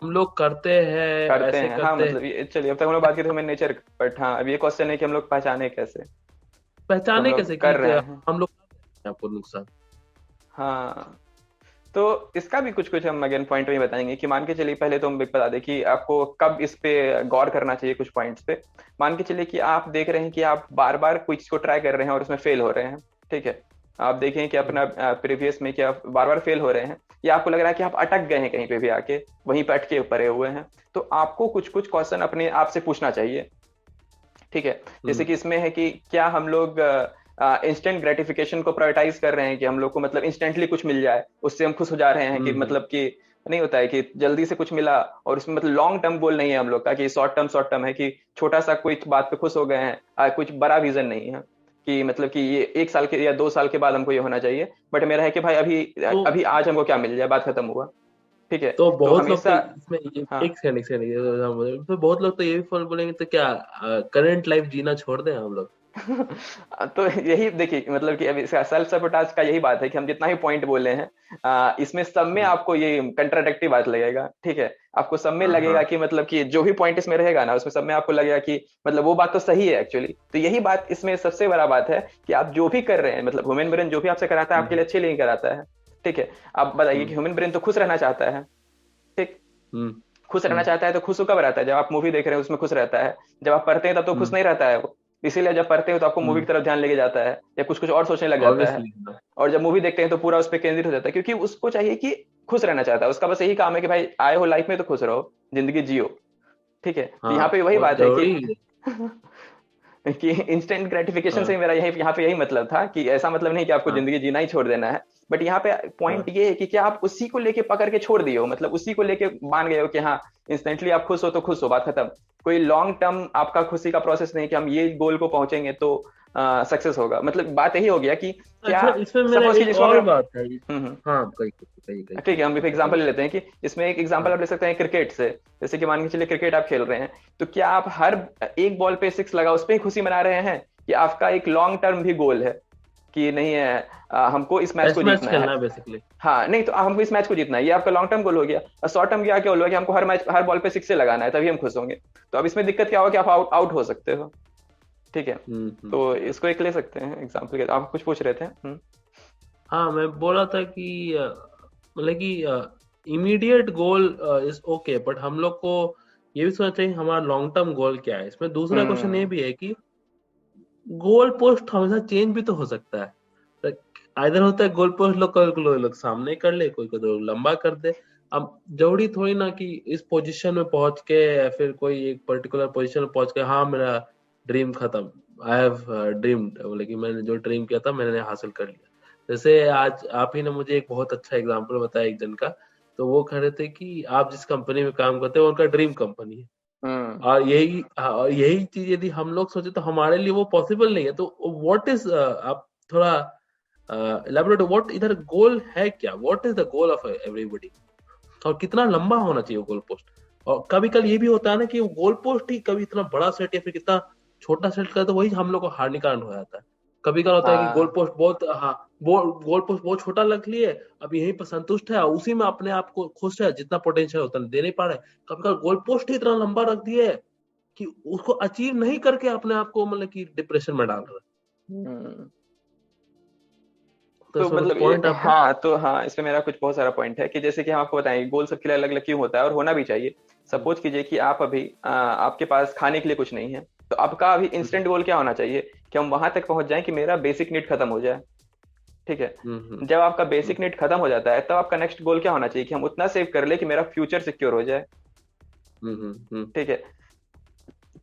हम लोग करते हैं, करते ऐसे हैं, हाँ, करते हैं। मतलब ये चलिए अब तक हम लोग बात की थी ह्यूमन नेचर, बट हाँ अब ये क्वेश्चन है कि हम लोग पहचाने कैसे कि हम पहचाने लोग कैसे कि कर रहे हैं। हम लोग कर रहे हैं आपको नुकसान। हाँ, तो इसका भी कुछ कुछ हम अगेन पॉइंट में बताएंगे कि मान के चलिए, पहले तो हम एक बता दें कि आपको कब इस पे गौर करना चाहिए कुछ पॉइंट्स पे। मान के चलिए कि आप देख रहे हैं कि आप बार बार कोई चीज को ट्राई कर रहे हैं और उसमें फेल हो रहे हैं। ठीक है, आप देखें कि हम्म, अपना प्रीवियस में कि आप बार बार फेल हो रहे हैं, या आपको लग रहा है कि आप अटक गए हैं कहीं पे भी आके, वहीं पे अटके पड़े हुए हैं। तो आपको कुछ कुछ क्वेश्चन अपने आप से पूछना चाहिए। ठीक है, जैसे हम्म, कि इसमें है कि क्या हम लोग इंस्टेंट ग्रेटिफिकेशन को प्रायोरिटाइज कर रहे हैं, कि हम लोग को मतलब इंस्टेंटली कुछ मिल जाए उससे हम खुश हो जा रहे हैं, कि हम्म, मतलब कि नहीं होता है कि जल्दी से कुछ मिला, और उसमें मतलब लॉन्ग टर्म गोल नहीं है हम लोग का, कि शॉर्ट टर्म है कि छोटा सा कोई बात पे खुश हो गए हैं, कुछ बड़ा विजन नहीं है कि मतलब कि ये 1 साल के या 2 साल के बाद हमको ये होना चाहिए। बट मेरा है कि भाई अभी तो अभी आज हमको क्या मिल जाए, बात खत्म हुआ। ठीक है, तो तो बहुत लोग तो हमेशा। इसमें हाँ। एक सेकंड तो बहुत लोग तो ये भी फॉल बोलेंगे, तो क्या करंट लाइफ जीना छोड़ दें हम लोग? तो यही देखिए, मतलब कि अभी सेल्फ सपोर्टाज का यही बात है कि हम जितना ही पॉइंट बोले हैं, इसमें सब में हम्म, आपको ये कंट्राडिक्टिव बात लगेगा। ठीक है, आपको सब में हाँ, लगेगा हाँ, कि मतलब कि जो भी पॉइंट इसमें रहेगा ना, उसमें सब में आपको लगेगा कि मतलब वो बात तो सही है एक्चुअली। तो यही बात इसमें सबसे बड़ा बात है कि आप जो भी कर रहे हैं, मतलब ह्यूमन ब्रेन जो भी आपसे कराता है आपके हम्म, लिए अच्छे लिए ही कराता है। ठीक है, आप बताइए कि हम्म, ह्यूमन ब्रेन तो खुश रहना चाहता है। ठीक, हम्म, खुश रहना हम्म, चाहता है तो खुश कब रहता है, जब आप मूवी देख रहे हैं उसमें खुश रहता है। जब आप पढ़ते हैं तब तो खुश हम्म, नहीं रहता है वो। इसीलिए जब पढ़ते हो तो आपको मूवी की हम्म, तरफ ध्यान लेके जाता है, या कुछ कुछ और सोचने लग जाता है। ऑब्वियसली। और जब मूवी देखते हैं तो पूरा उस पर केंद्रित हो जाता है, क्योंकि उसको चाहिए कि खुश रहना चाहता है। उसका बस यही काम है कि भाई आए हो लाइफ में तो खुश रहो, जिंदगी जियो। ठीक है, तो हाँ, यहाँ पे वही बहुत बात है कि जरूरी है। कि इंस्टेंट ग्रेटिफिकेशन से हाँ, मेरा यही यहाँ पे यही मतलब था, कि ऐसा मतलब नहीं कि आपको हाँ, जिंदगी जीना ही छोड़ देना है। बट यहाँ पे पॉइंट हाँ, ये है कि क्या आप उसी को लेके पकड़ के छोड़ दिए हो, मतलब उसी को लेके मान गए हो कि हाँ इंस्टेंटली आप खुश हो तो खुश हो, बात खत्म। कोई लॉन्ग टर्म आपका खुशी का प्रोसेस नहीं कि हम ये गोल को पहुंचेंगे तो सक्सेस होगा। मतलब बात यही हो गया कि क्या, अच्छा, इसमें मेरा सपोज कि एक जिसको और अगर बात है। हम्म। हाँ, कही कही कही ठीक कही है, हम एक एग्जांपल बताइए। ले लेते हैं कि इसमें एक एग्जांपल हाँ, आप ले सकते हैं क्रिकेट से। जैसे कि मान के चलिए क्रिकेट आप खेल रहे हैं, तो क्या आप हर एक बॉल पे सिक्स लगा उस पर ही खुशी मना रहे हैं, कि आपका एक लॉन्ग टर्म भी गोल है कि नहीं है, हमको इस मैच को टेस्ट मैच जीतना खेलना है। है बेसिकली। हाँ, नहीं तो हमको इस मैच को जीतना है, ये आपका लॉन्ग टर्म गोल हो गया। और शॉर्ट टर्म क्या क्या गोल हो गया कि हमको हर मैच हर बॉल पे सिक्स से लगाना है, तभी हम खुश होंगे। तो अब इसमें दिक्कत क्या होगा कि आप आउट आउट हो सकते हो। ठीक है, हम्म, तो इसको एक ले सकते हैं एग्जाम्पल के, आप कुछ पूछ रहे थे। हाँ, मैं बोल रहा था कि मतलब कि immediate goal is okay, but हम लोग को ये भी सोचना चाहिए हमारा लॉन्ग टर्म गोल क्या है। इसमें दूसरा क्वेश्चन ये हम्म। भी है कि गोल पोस्ट हमेशा चेंज भी तो हो सकता है। आइधर होता है गोल पोस्ट लोग कोई लोग सामने कर ले, कोई कोई लोग लंबा कर दे। अब जरूरी थोड़ी ना कि इस पोजीशन में पहुंच के या फिर कोई एक पर्टिकुलर पोजीशन में पहुंच के हाँ मेरा ड्रीम खत्म, आई हैव ड्रीम्ड, बोले कि मैंने जो ड्रीम किया था मैंने हासिल कर लिया। जैसे आज आप ही ने मुझे एक बहुत अच्छा एग्जांपल बताया एक जन का। तो वो कह रहे थे कि आप जिस कंपनी में काम करते हो उनका ड्रीम कंपनी है। हम्म। और यही चीज यदि हम लोग सोचे तो हमारे लिए वो पॉसिबल नहीं है। तो व्हाट इज आप थोड़ा एलैबोरेट व्हाट इधर गोल है क्या, what is the goal of everybody, और कितना लंबा होना चाहिए गोल पोस्ट। और कभी कल ये भी होता है ना कि वो गोल पोस्ट ही कभी इतना बड़ा सेट या फिर कितना छोटा सेट करे तो वही हम लोग को हारने का कारण हो जाता है। कभी कल होता है कि गोल हाँ पोस्ट बहुत, हाँ, वो गोल पोस्ट बहुत छोटा रख लिए, अब यहीं पर संतुष्ट है, उसी में अपने आप को खुश है, जितना पोटेंशियल होता है दे नहीं पा रहे। कभी कल गोल पोस्ट ही इतना लंबा रख दिए कि उसको अचीव नहीं करके अपने आप को मतलब कि डिप्रेशन में डाल रहे हैं। हम्म। तो तो इसमें कुछ मतलब पॉइंट आपका? हाँ, तो हाँ, इसमें मेरा कुछ बहुत सारा पॉइंट है कि जैसे कि हम आपको बताएंगे गोल सबके लिए अलग अलग क्यों होता है और होना भी चाहिए। हम्म, सपोज कीजिए कि आप अभी आपके पास खाने के लिए कुछ नहीं है, तो आपका अभी हम्म, इंस्टेंट गोल क्या होना चाहिए कि हम वहां तक पहुंच जाएं कि मेरा बेसिक नीड खत्म हो जाए। ठीक है। हम्म, हम्म, जब आपका हम्म, बेसिक नीड खत्म हो जाता है तब आपका नेक्स्ट गोल क्या होना चाहिए कि हम उतना सेव कर ले कि मेरा फ्यूचर सिक्योर हो जाए। हम्म, ठीक है।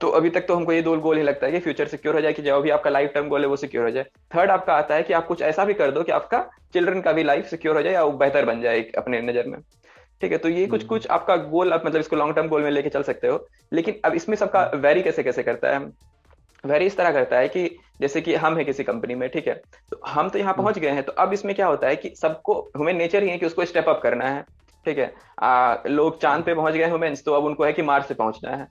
तो अभी तक तो हमको ये दो गोल ही लगता है कि फ्यूचर सिक्योर हो जाए, कि जो भी आपका लाइफ टाइम गोल है वो सिक्योर हो जाए। थर्ड आपका आता है कि आप कुछ ऐसा भी कर दो कि आपका चिल्ड्रन का भी लाइफ सिक्योर हो जाए या वो बेहतर बन जाए अपने नजर में। ठीक है। तो ये कुछ हम्म, कुछ आपका गोल, आप मतलब इसको लॉन्ग टर्म गोल में लेके चल सकते हो। लेकिन अब इसमें सबका हम्म, वेरी कैसे कैसे करता है, वेरी इस तरह करता है कि जैसे कि हम है किसी कंपनी में, ठीक है, तो हम तो यहाँ हम्म, पहुंच गए हैं, तो अब इसमें क्या होता है कि सबको ह्यूमन नेचर ही है कि उसको स्टेप अप करना है। ठीक है। लोग चांद पे पहुंच गए ह्यूमंस, तो अब उनको है कि मार्स पे पहुंचना है।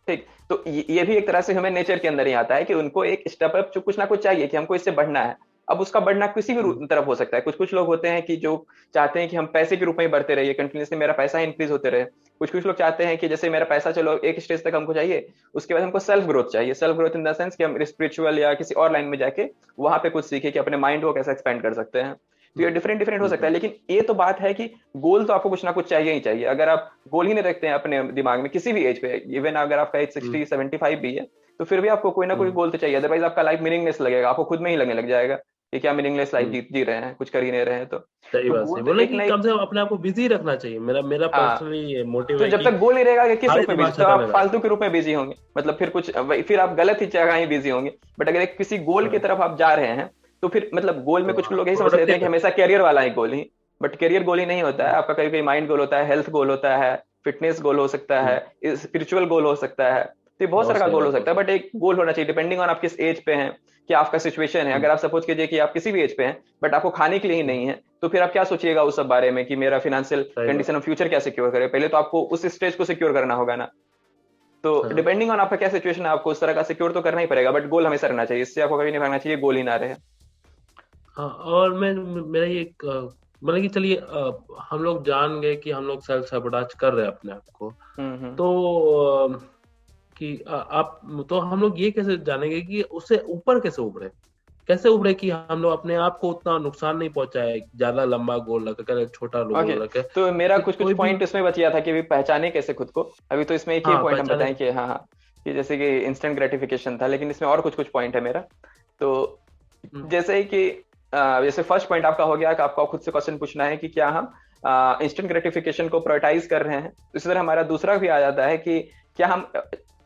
ठीक। तो ये भी एक तरह से ह्यूमन नेचर के अंदर ही आता है कि उनको एक स्टेप अप कुछ ना कुछ चाहिए कि हमको इससे बढ़ना है। अब उसका बढ़ना किसी भी हम्म, तरफ हो सकता है। कुछ कुछ लोग होते हैं कि जो चाहते हैं कि हम पैसे के रूप में ही बढ़ते रहिए, कंटिन्यूसली मेरा पैसा इंक्रीज होते रहे। कुछ कुछ लोग चाहते हैं कि जैसे मेरा पैसा चलो एक स्टेज तक हमको चाहिए, उसके बाद हमको सेल्फ ग्रोथ चाहिए। Self growth in the sense कि हम स्पिरिचुअल या किसी और लाइन में जाके वहां पे कुछ सीखे कि अपने माइंड को कैसे एक्सपेंड कर सकते हैं। तो ये डिफरेंट डिफरेंट हो सकता है, लेकिन ये तो बात है कि गोल तो आपको कुछ ना कुछ चाहिए ही चाहिए। अगर आप गोल ही नहीं रखते हैं अपने दिमाग में किसी भी एज पे, इवन अगर आपका एज हम्म, 60 75 भी है, तो फिर भी आपको कोई ना कोई हम्म, गोल तो चाहिए। अदरवाइज आपका लाइफ मीनिंगलेस लगेगा, आपको खुद में ही लगने लग जाएगा कि क्या मीनिंगलेस लाइफ हम्म। जी रहे हैं, कुछ कर ही नहीं रहे हैं। सही तो बात, गोल सही तो बोले एक कि ना कम एक। से कम अपने आप को बिजी रखना चाहिए। मेरा मेरा हाँ। पर्सनली मोटिव तो है जब कि तक गोल नहीं रहेगा कि किस खाली रूप में बिजी, दिमाग तो चलता आप रहेगा। फालतू के रूप में बिजी होंगे, मतलब फिर कुछ फिर आप गलत ही जगह ही बिजी होंगे। बट अगर एक किसी गोल की हाँ, तरफ आप जा रहे हैं, तो फिर मतलब गोल में तो कुछ लोग यही समझ लेते हैं प्रोडक्टिव कि है। हमेशा करियर वाला ही गोल ही। बट करियर गोल ही नहीं होता है हम्म, आपका, कभी कभी माइंड गोल होता है, हेल्थ गोल होता है, फिटनेस गोल हो सकता है, हम्म, स्पिरिचुअल गोल हो सकता है। तो ये बहुत बहुत सारा का सही गोल हो बात, बहुत सकता है, सही। बट एक गोल होना चाहिए डिपेंडिंग ऑन आप किस एज पे हैं, क्या आपका सिचुएशन है। हम्म, अगर आप सपोज कीजिए कि आप किसी भी एज पे हैं बट आपको खाने के लिए ही हम्म, नहीं है, तो फिर आप क्या सोचिएगा उस सब बारे में कि मेरा फाइनेंशियल सही बात। कंडीशन ऑफ फ्यूचर क्या सिक्योर करे। पहले तो आपको उस स्टेज को सिक्योर करना होगा ना। तो हाँ, डिपेंडिंग ऑन आपका क्या सिचुएशन है, आपको उस तरह का सिक्योर तो करना ही पड़ेगा, बट गोल हमेशा रहना चाहिए। इससे आपको कभी नहीं भागना चाहिए, गोल ही ना रहे। हाँ। और मेरा ये एक मतलब कि चलिए, हम लोग जान गए कि हम लोग सेल्फ सैबोटाज कर रहे हैं अपने आप को। हम्म। तो कि आप, तो हम लोग ये कैसे जानेंगे कि उससे ऊपर कैसे उभरे, कैसे उभरे कि हम लोग अपने आप को उतना नुकसान नहीं पहुंचाए, ज्यादा लंबा गोल रखे, छोटा ओके। गोल रखे तो मेरा कि कुछ कुछ कोई भी। पॉइंट इसमें बच गया था कि अभी पहचाने कैसे खुद को। अभी तो इसमें एक ही हाँ, पॉइंट हम पहचाने बताएं के। कि हाँ हाँ, कि जैसे कि इंस्टेंट ग्रेटिफिकेशन था, लेकिन इसमें और कुछ कुछ पॉइंट है मेरा। तो हम्म, जैसे ही कि जैसे फर्स्ट पॉइंट आपका हो गया कि आपको खुद से क्वेश्चन पूछना है कि क्या हम इंस्टेंट ग्रेटिफिकेशन को प्रायोरिटाइज कर रहे हैं। इसी तरह हमारा दूसरा भी आ जाता है कि क्या हम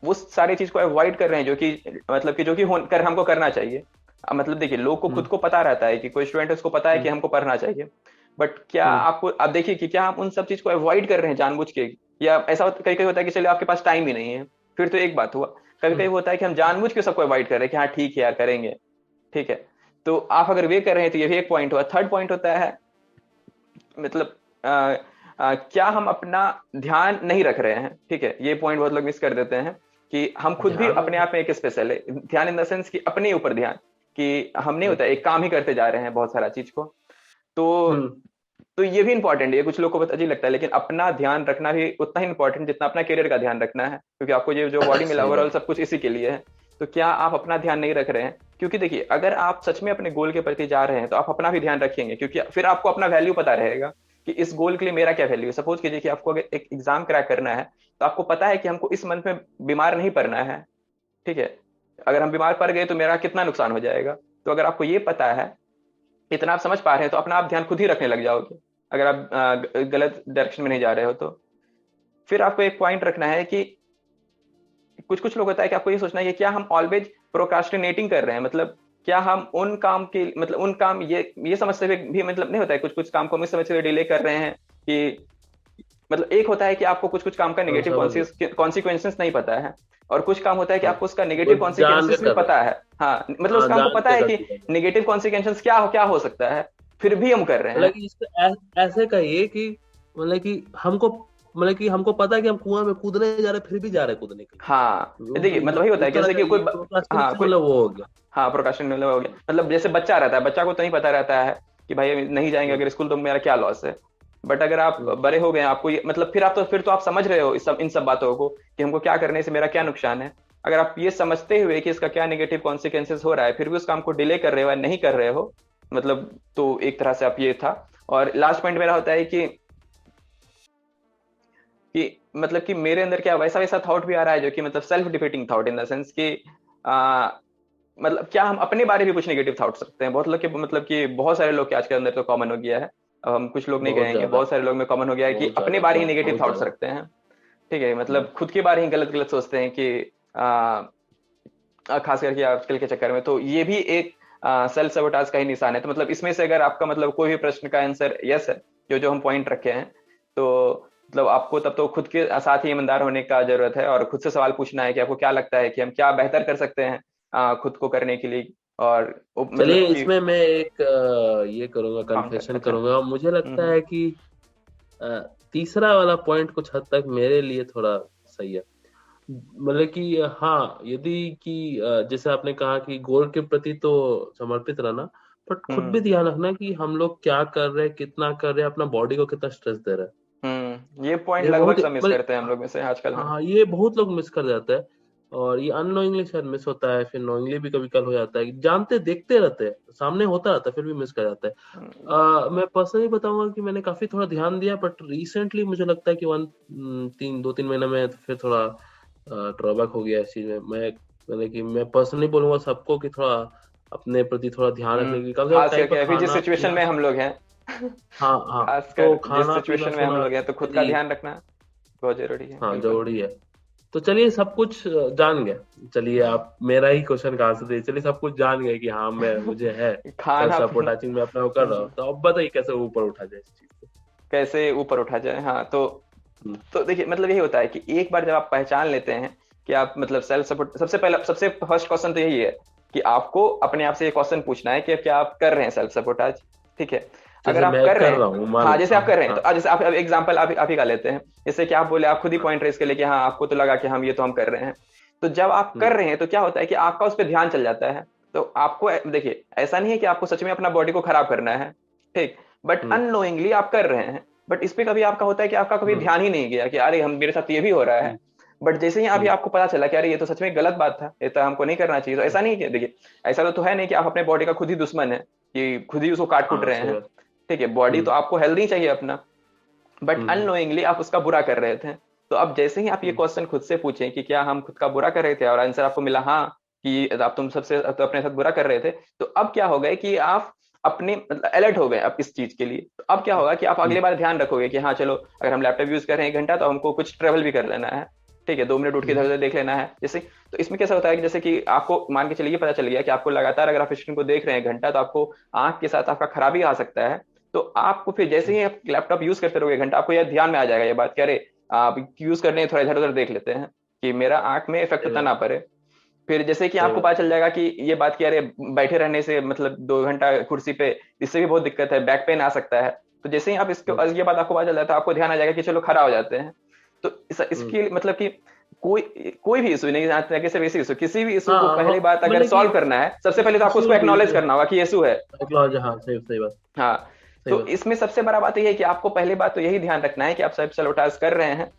उस सारी चीज को अवॉइड कर रहे हैं जो कि मतलब कि जो कि कर हमको करना चाहिए। मतलब देखिए, लोग को खुद हम्म, को पता रहता है कि कोई स्टूडेंट है उसको पता है कि हम्म, हमको पढ़ना चाहिए, बट क्या हम्म, आपको अब देखिए कि क्या हम उन सब चीज को अवॉइड कर रहे हैं जानबूझ के, या ऐसा कई कई होता है कि चलिए आपके पास टाइम ही नहीं है, फिर तो एक बात हुआ। कभी कभी हम्म, होता है कि हम जानबूझ के सबको अवॉइड कर रहे हैं कि हाँ ठीक है यार करेंगे। ठीक है। तो आप अगर वे कर रहे हैं तो ये भी एक पॉइंट हुआ। थर्ड पॉइंट होता है मतलब क्या हम अपना ध्यान नहीं रख रहे हैं। ठीक है। ये पॉइंट बहुत लोग मिस कर देते हैं कि हम खुद भी ध्यान अपने आप में एक स्पेशल है। ध्यान इन द सेंस कि अपने ऊपर ध्यान, कि हम नहीं हम्म, होता एक काम ही करते जा रहे हैं बहुत सारा चीज को। तो हम्म, तो ये भी इंपॉर्टेंट है। ये कुछ लोग को बहुत अजीब लगता है, लेकिन अपना ध्यान रखना भी उतना ही इंपॉर्टेंट जितना अपना करियर का ध्यान रखना है, क्योंकि आपको ये जो बॉडी मिला सही ओवरऑल बात। सब कुछ इसी के लिए है। तो क्या आप अपना ध्यान नहीं रख रहे हैं? क्योंकि देखिए, अगर आप सच में अपने गोल के प्रति जा रहे हैं तो आप अपना भी ध्यान रखेंगे, क्योंकि फिर आपको अपना वैल्यू पता रहेगा कि इस गोल के लिए मेरा क्या वैल्यू है। सपोज कीजिए कि आपको अगर एक एग्जाम क्रैक करना है, तो आपको पता है कि हमको इस मंथ में बीमार नहीं पड़ना है। ठीक है। अगर हम बीमार पड़ गए तो मेरा कितना नुकसान हो जाएगा। तो अगर आपको ये पता है, इतना आप समझ पा रहे हैं, तो अपना आप ध्यान खुद ही रखने लग जाओगे, अगर आप गलत डायरेक्शन में नहीं जा रहे हो तो। फिर आपको एक पॉइंट रखना है कि कुछ कुछ लोग होता है कि आपको ये सोचना है कि क्या हम ऑलवेज प्रोक्रास्टिनेटिंग कर रहे हैं, मतलब क्या हम उन काम के मतलब उन काम ये समझते हुए भी मतलब नहीं होता है, कुछ कुछ काम को हम इस समझते हुए डिले कर रहे हैं कि मतलब एक होता है कि आपको कुछ कुछ काम का हाँ, नेगेटिव समझ गए। कॉन्सिक्वेंसेस नहीं पता है, और कुछ काम होता है कि हाँ, आपको उसका वो नेगेटिव जान के कॉन्सिक्वेंसेस भी कर रहे पता है। हाँ, मतलब हाँ, उसका हमको जान पता के है कि गलती कर रहे नेगेटिव कॉन्सिक्वेंसेस क्या क्या हो सकता है, फिर भी हम कर रहे मतलब हैं। कि ऐसे कहिए कि मतलब कि हमको पता है कि हम कुआं में कूदने जा रहे हैं, फिर भी जा रहे हैं कूदने के हाँ, लिए। देखिए मतलब वही होता है उस कि तरह जैसे का कि ये हाँ प्रोक्रास्टिनेशन कोई, मतलब वो हो गया। हाँ प्रोकाशन हो गया, मतलब जैसे बच्चा रहता है, बच्चा को तो नहीं पता रहता है कि भाई नहीं जाएंगे हम्म, अगर स्कूल तो मेरा क्या लॉस है। बट अगर आप हम्म, बड़े हो गए हैं, आपको ये मतलब फिर तो आप समझ रहे हो इन सब बातों को कि हमको क्या करने से मेरा क्या नुकसान है। अगर आप ये समझते हुए कि इसका क्या नेगेटिव कॉन्सिक्वेंसेस हो रहा है, फिर भी उस काम को डिले कर रहे हो या नहीं कर रहे हो, मतलब तो एक तरह से आप ये था। और लास्ट पॉइंट मेरा होता है कि मतलब कि मेरे अंदर क्या वैसा वैसा थॉट भी आ रहा है जो कि मतलब self defeating thought, in the sense कि आ, मतलब क्या हम अपने बारे में भी कुछ नेगेटिव थॉट्स रखते हैं। बहुत लोग के मतलब कि बहुत सारे लोग के आज के अंदर तो कॉमन हो गया है। अब हम कुछ लोग नहीं बहुत कहेंगे, ज्यादा बहुत सारे लोग में कॉमन हो गया है कि बहुत अपने ज्यादा बारे ही बहुत नेगेटिव बहुत थॉट्स ज्यादा। रखते हैं। ठीक है, हम्म, मतलब खुद के बारे ही गलत गलत सोचते हैं कि आ, खास करके आजकल के चक्कर में तो ये भी एक सेल्फ सबोटाज का ही निशान है। तो मतलब इसमें से अगर आपका मतलब कोई भी प्रश्न का आंसर यस है, जो जो हम पॉइंट रखे हैं, तो मतलब आपको तब तो खुद के साथ ही ईमानदार होने का जरूरत है और खुद से सवाल पूछना है कि आपको क्या लगता है कि हम क्या बेहतर कर सकते हैं खुद को करने के लिए। और मतलब चलिए कि इसमें मैं एक ये करूंगा, काउंटर, कन्फेशन अच्छा। करूंगा। मुझे लगता हम्म। है कि अ, तीसरा वाला पॉइंट कुछ हद तक मेरे लिए थोड़ा सही है। मतलब कि हाँ, यदि कि जैसे आपने कहा कि गोल के प्रति तो समर्पित रहना, बट खुद भी हम्म। ध्यान रखना कि हम लोग क्या कर रहे हैं, कितना कर रहे हैं, अपना बॉडी को कितना स्ट्रेस दे रहे हैं। ये पॉइंट ये बहुत लगभग सब मिस मतलब करते हैं हम लोग में से आजकल। हाँ। हाँ, ये बहुत लोग मिस कर जाते हैं। और ये अननोइंगली शायद मिस होता है, फिर नोइंगली भी कभी कल हो जाता है, जानते देखते रहते हैं, सामने होता रहता है, फिर भी मिस कर जाता है। हम्म। मैं पर्सनली बताऊंगा कि मैंने काफी थोड़ा ध्यान दिया, बट रिसेंटली मुझे लगता है कि 2-3 महीने में तो फिर थोड़ा ड्रॉबैक हो गया इस चीज में। मतलब कि मैं पर्सनली बोलूंगा सबको कि थोड़ा अपने प्रति थोड़ा ध्यान रखने की, कम से कम खास टाइम पर करके अभी जिस खाना सिचुएशन पीना। में हम लोग हैं, हाँ हाँ। तो खासकर जिस खाना पीना सिचुएशन में हम सोना लोग हैं, तो खुद का यदि ध्यान रखना बहुत जरूरी है, हाँ बिल्कुल। जरूरी है। तो चलिए सब कुछ जान गए। चलिए आप मेरा ही क्वेश्चन का आंसर दे, चलिए सब कुछ जान गए कि हाँ मैं मुझे है सेल्फ खाना पीना। सपोर्टाचिंग में अपना वो कर रहा हूँ। तो अब बताइए कैसे ऊपर उठा जाए इस चीज को। कैसे ऊपर उठा जाए, हाँ हम्म, तो देखिए मतलब यही होता है कि एक बार जब आप पहचान लेते हैं कि आप मतलब सेल्फ सपोर्ट, सबसे फर्स्ट क्वेश्चन तो यही है कि आपको अपने आप से ये क्वेश्चन पूछना है कि क्या आप कर रहे हैं सेल्फ सपोर्टाज। ठीक है, अगर जैसे आप मैं कर रहे कर हैं, रहा हूँ मान हाँ लेता जैसे आप हूँ। कर रहे हैं, हाँ तो जैसे आप एग्जाम्पल आप ही का लेते हैं। जैसे कि आप बोले, आप खुद ही हाँ। पॉइंट रेस के लिए कि हाँ आपको तो लगा कि हम ये तो हम कर रहे हैं। तो जब आप हम्म, कर रहे हैं तो क्या होता है कि आपका उस पर ध्यान चल जाता है। तो आपको देखिए ऐसा नहीं है कि आपको सच में अपना बॉडी को खराब करना है, ठीक, बट हम्म, अननोइंगली आप कर रहे हैं। बट इस पे कभी आपका होता है कि आपका कभी हम्म, ध्यान ही नहीं गया कि अरे हम मेरे साथ ये भी हो रहा है। हम्म, बट जैसे ही अभी हम्म, आपको पता चला कि अरे ये तो सच में गलत बात था, ये तो हमको नहीं करना चाहिए, तो हम्म, ऐसा नहीं कि देखिए ऐसा तो है नहीं कि आप अपने बॉडी का खुद ही दुश्मन है कि खुद ही उसको काट कूट हाँ रहे सही हैं। बात। ठीक है, बॉडी हम्म, तो आपको हेल्दी चाहिए अपना, बट हम्म, अननोइंगली आप उसका बुरा कर रहे थे। तो अब जैसे ही आप ये हम्म, क्वेश्चन खुद से पूछें कि क्या हम खुद का बुरा कर रहे थे, और आंसर आपको मिला हाँ कि आप तुम सबसे तो अपने साथ बुरा कर रहे थे, तो अब क्या हो गए कि आप अपने मतलब अलर्ट हो गए अब इस चीज के लिए। तो अब क्या होगा कि आप हम्म, अगली बार ध्यान रखोगे कि हाँ चलो, अगर हम लैपटॉप यूज कर रहे हैं 1 घंटा, तो हमको कुछ ट्रेवल भी कर लेना है। ठीक है, 2 मिनट उठ के इधर हम्म, उधर देख लेना है जैसे। तो इसमें कैसा होता है कि जैसे कि आपको मान के चलिए पता चल गया कि आपको लगातार अगर आप स्क्रीन को देख रहे हैं 1 घंटा, तो आपको आंख के साथ आपका खराबी आ सकता है। तो आपको फिर जैसे ही आप लैपटॉप यूज करते रहोगे 1 घंटा, आपको यह ध्यान में आ जाएगा ये बात कि अरे आप यूज करने हैं, थोड़ा इधर उधर देख लेते हैं कि मेरा आंख में इफेक्ट सही उतना बात। ना पड़े। फिर जैसे कि सही आपको बात। पता चल जाएगा कि ये बात कि अरे बैठे रहने से मतलब 2 घंटा कुर्सी पे, इससे भी बहुत दिक्कत है, बैक पेन आ सकता है। तो जैसे ही आप इसको हम्म, ये बात आपको पता चल जाता है, तो आपको ध्यान आ जाएगा कि चलो खड़ा हो जाते हैं। तो हम्म, इसकी मतलब कि कोई कोई भी इशू नहीं जानते कि सिर्फ इसी इशू, किसी भी इशू को हाँ पहली बात अगर मतलब कि सॉल्व करना है, सबसे पहले तो आपको किसी उसको भी एक्नॉलेज करना होगा कि इशू है। टेक्नोलॉजी, हाँ सही सही बात। हाँ, सही तो बात। इसमें सबसे बड़ा बात यह है कि आपको पहली बात तो यही ध्यान रखना है कि आप सेल्फ सैबोटाज कर रहे हैं।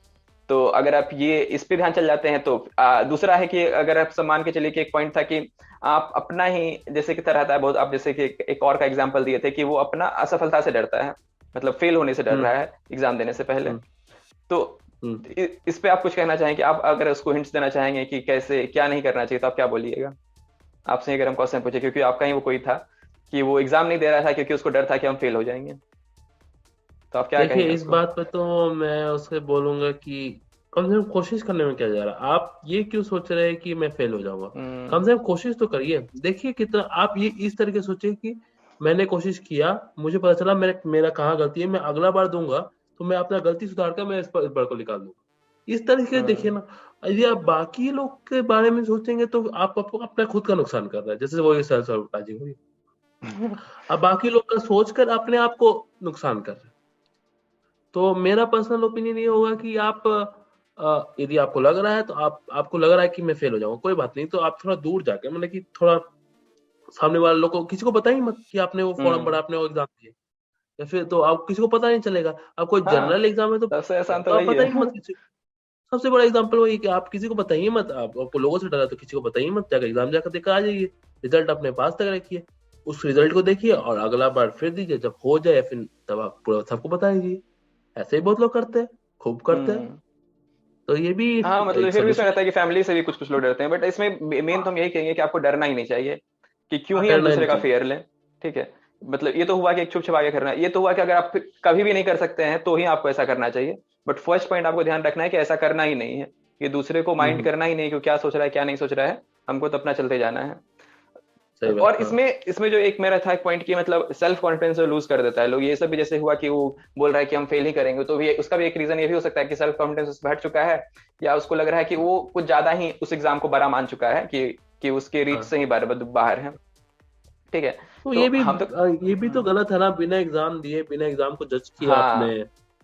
तो अगर आप ये इस पे ध्यान चल जाते हैं तो दूसरा है कि अगर आप मान के चलिए कि एक पॉइंट था कि आप अपना ही जैसे कि तरह था बहुत, आप जैसे कि एक और का एग्जांपल दिए थे कि वो अपना असफलता से डरता है, मतलब फेल होने से डर हम्म, रहा है एग्जाम देने से पहले। हम्म, तो हम्म। इस पे आप कुछ कहना चाहेंगे, आप अगर उसको हिंट्स देना चाहेंगे कि कैसे क्या नहीं करना चाहिए, तो आप क्या बोलिएगा? आपसे अगर हम क्वेश्चन पूछे, क्योंकि आपका ही वो कोई था कि वो एग्जाम नहीं दे रहा था क्योंकि उसको डर था कि हम फेल हो जाएंगे, तो आप क्या देखिए कहेंगे इस उसको? बात पे तो मैं उससे बोलूंगा कि कम से कम कोशिश करने में क्या जा रहा है। आप ये क्यों सोच रहे हैं कि मैं फेल हो जाऊंगा? कम हम्म। से कम कोशिश तो करिए। देखिए कितना आप ये इस तरीके से सोचिए कि मैंने कोशिश किया, मुझे पता चला मेरा कहाँ गलती है, मैं अगला बार दूंगा तो मैं अपना गलती सुधार कर मैं इस बार को निकाल दूंगा। इस तरीके से देखिए ना, यदि आप बाकी लोग के बारे में सोचेंगे तो आप अपना खुद का नुकसान कर रहे हैं, जैसे वो ये सेल्फ सैबोटाजिंग हुई। अब बाकी लोग का सोचकर अपने आप को नुकसान कर रहे हैं। तो मेरा पर्सनल ओपिनियन ये होगा कि आप यदि आपको लग रहा है तो आपको लग रहा है कि मैं फेल हो जाऊंगा, कोई बात नहीं, तो आप थोड़ा दूर जाके मतलब कि थोड़ा सामने वाले लोग को किसी को पता ही मत कि आपने वो फॉर्म भरा, आपने वो एग्जाम दिए, या फिर तो आप किसी को पता नहीं चलेगा। आप कोई हाँ, जनरल एग्जाम है सबसे आसान तो तो आप वही पता है। ही मत किसी। सबसे बड़ा एग्जाम्पल वही कि आप किसी को बताइए मत, आपको लोगों से डरा तो किसी को बताइए मत, जाकर एग्जाम जाकर देकर आ जाइए, रिजल्ट अपने पास तक रखिए, उस रिजल्ट को देखिए और अगला बार फिर दीजिए, जब हो जाए फिर तब आप पूरा सबको बता दीजिए। ऐसे ही बहुत लोग करते हैं, खूब करते हैं। हम्म। तो ये भी हाँ, मतलब एक फिर भी इसमें सोल्यूशन रहता है कि फैमिली से भी कुछ कुछ लोग डरते हैं, बट इसमें मेन तो हम यही कहेंगे कि आपको डरना ही नहीं चाहिए, कि क्यों है, ही हम डरना ही दूसरे नहीं का चाहिए। फेयर लें। ठीक है, मतलब ये तो हुआ कि एक छुप छुपा के करना है, ये तो हुआ कि अगर आप कभी भी नहीं कर सकते हैं तो ही आपको ऐसा करना चाहिए। बट फर्स्ट पॉइंट आपको ध्यान रखना है कि ऐसा करना ही नहीं है, ये दूसरे को माइंड हम्म, करना ही नहीं कि वो क्या सोच रहा है क्या नहीं सोच रहा है, हमको तो अपना चलते जाना है। सही बात, और हाँ। इसमें इसमें जो एक मेरा था एक पॉइंट कि मतलब सेल्फ कॉन्फिडेंस लूज कर देता है लोग, ये सब भी जैसे हुआ कि वो बोल रहा है कि हम फेल ही करेंगे, तो भी उसका भी एक रीजन ये भी हो सकता है कि सेल्फ कॉन्फिडेंस उससे हट चुका है, या उसको लग रहा है कि वो कुछ ज्यादा ही उस एग्जाम को बड़ा मान चुका है कि उसके रीच हाँ, से ही बाहर है। ठीक है, तो तो हम तो ये भी तो गलत है ना, बिना एग्जाम दिए, बिना एग्जाम को जज किए आपने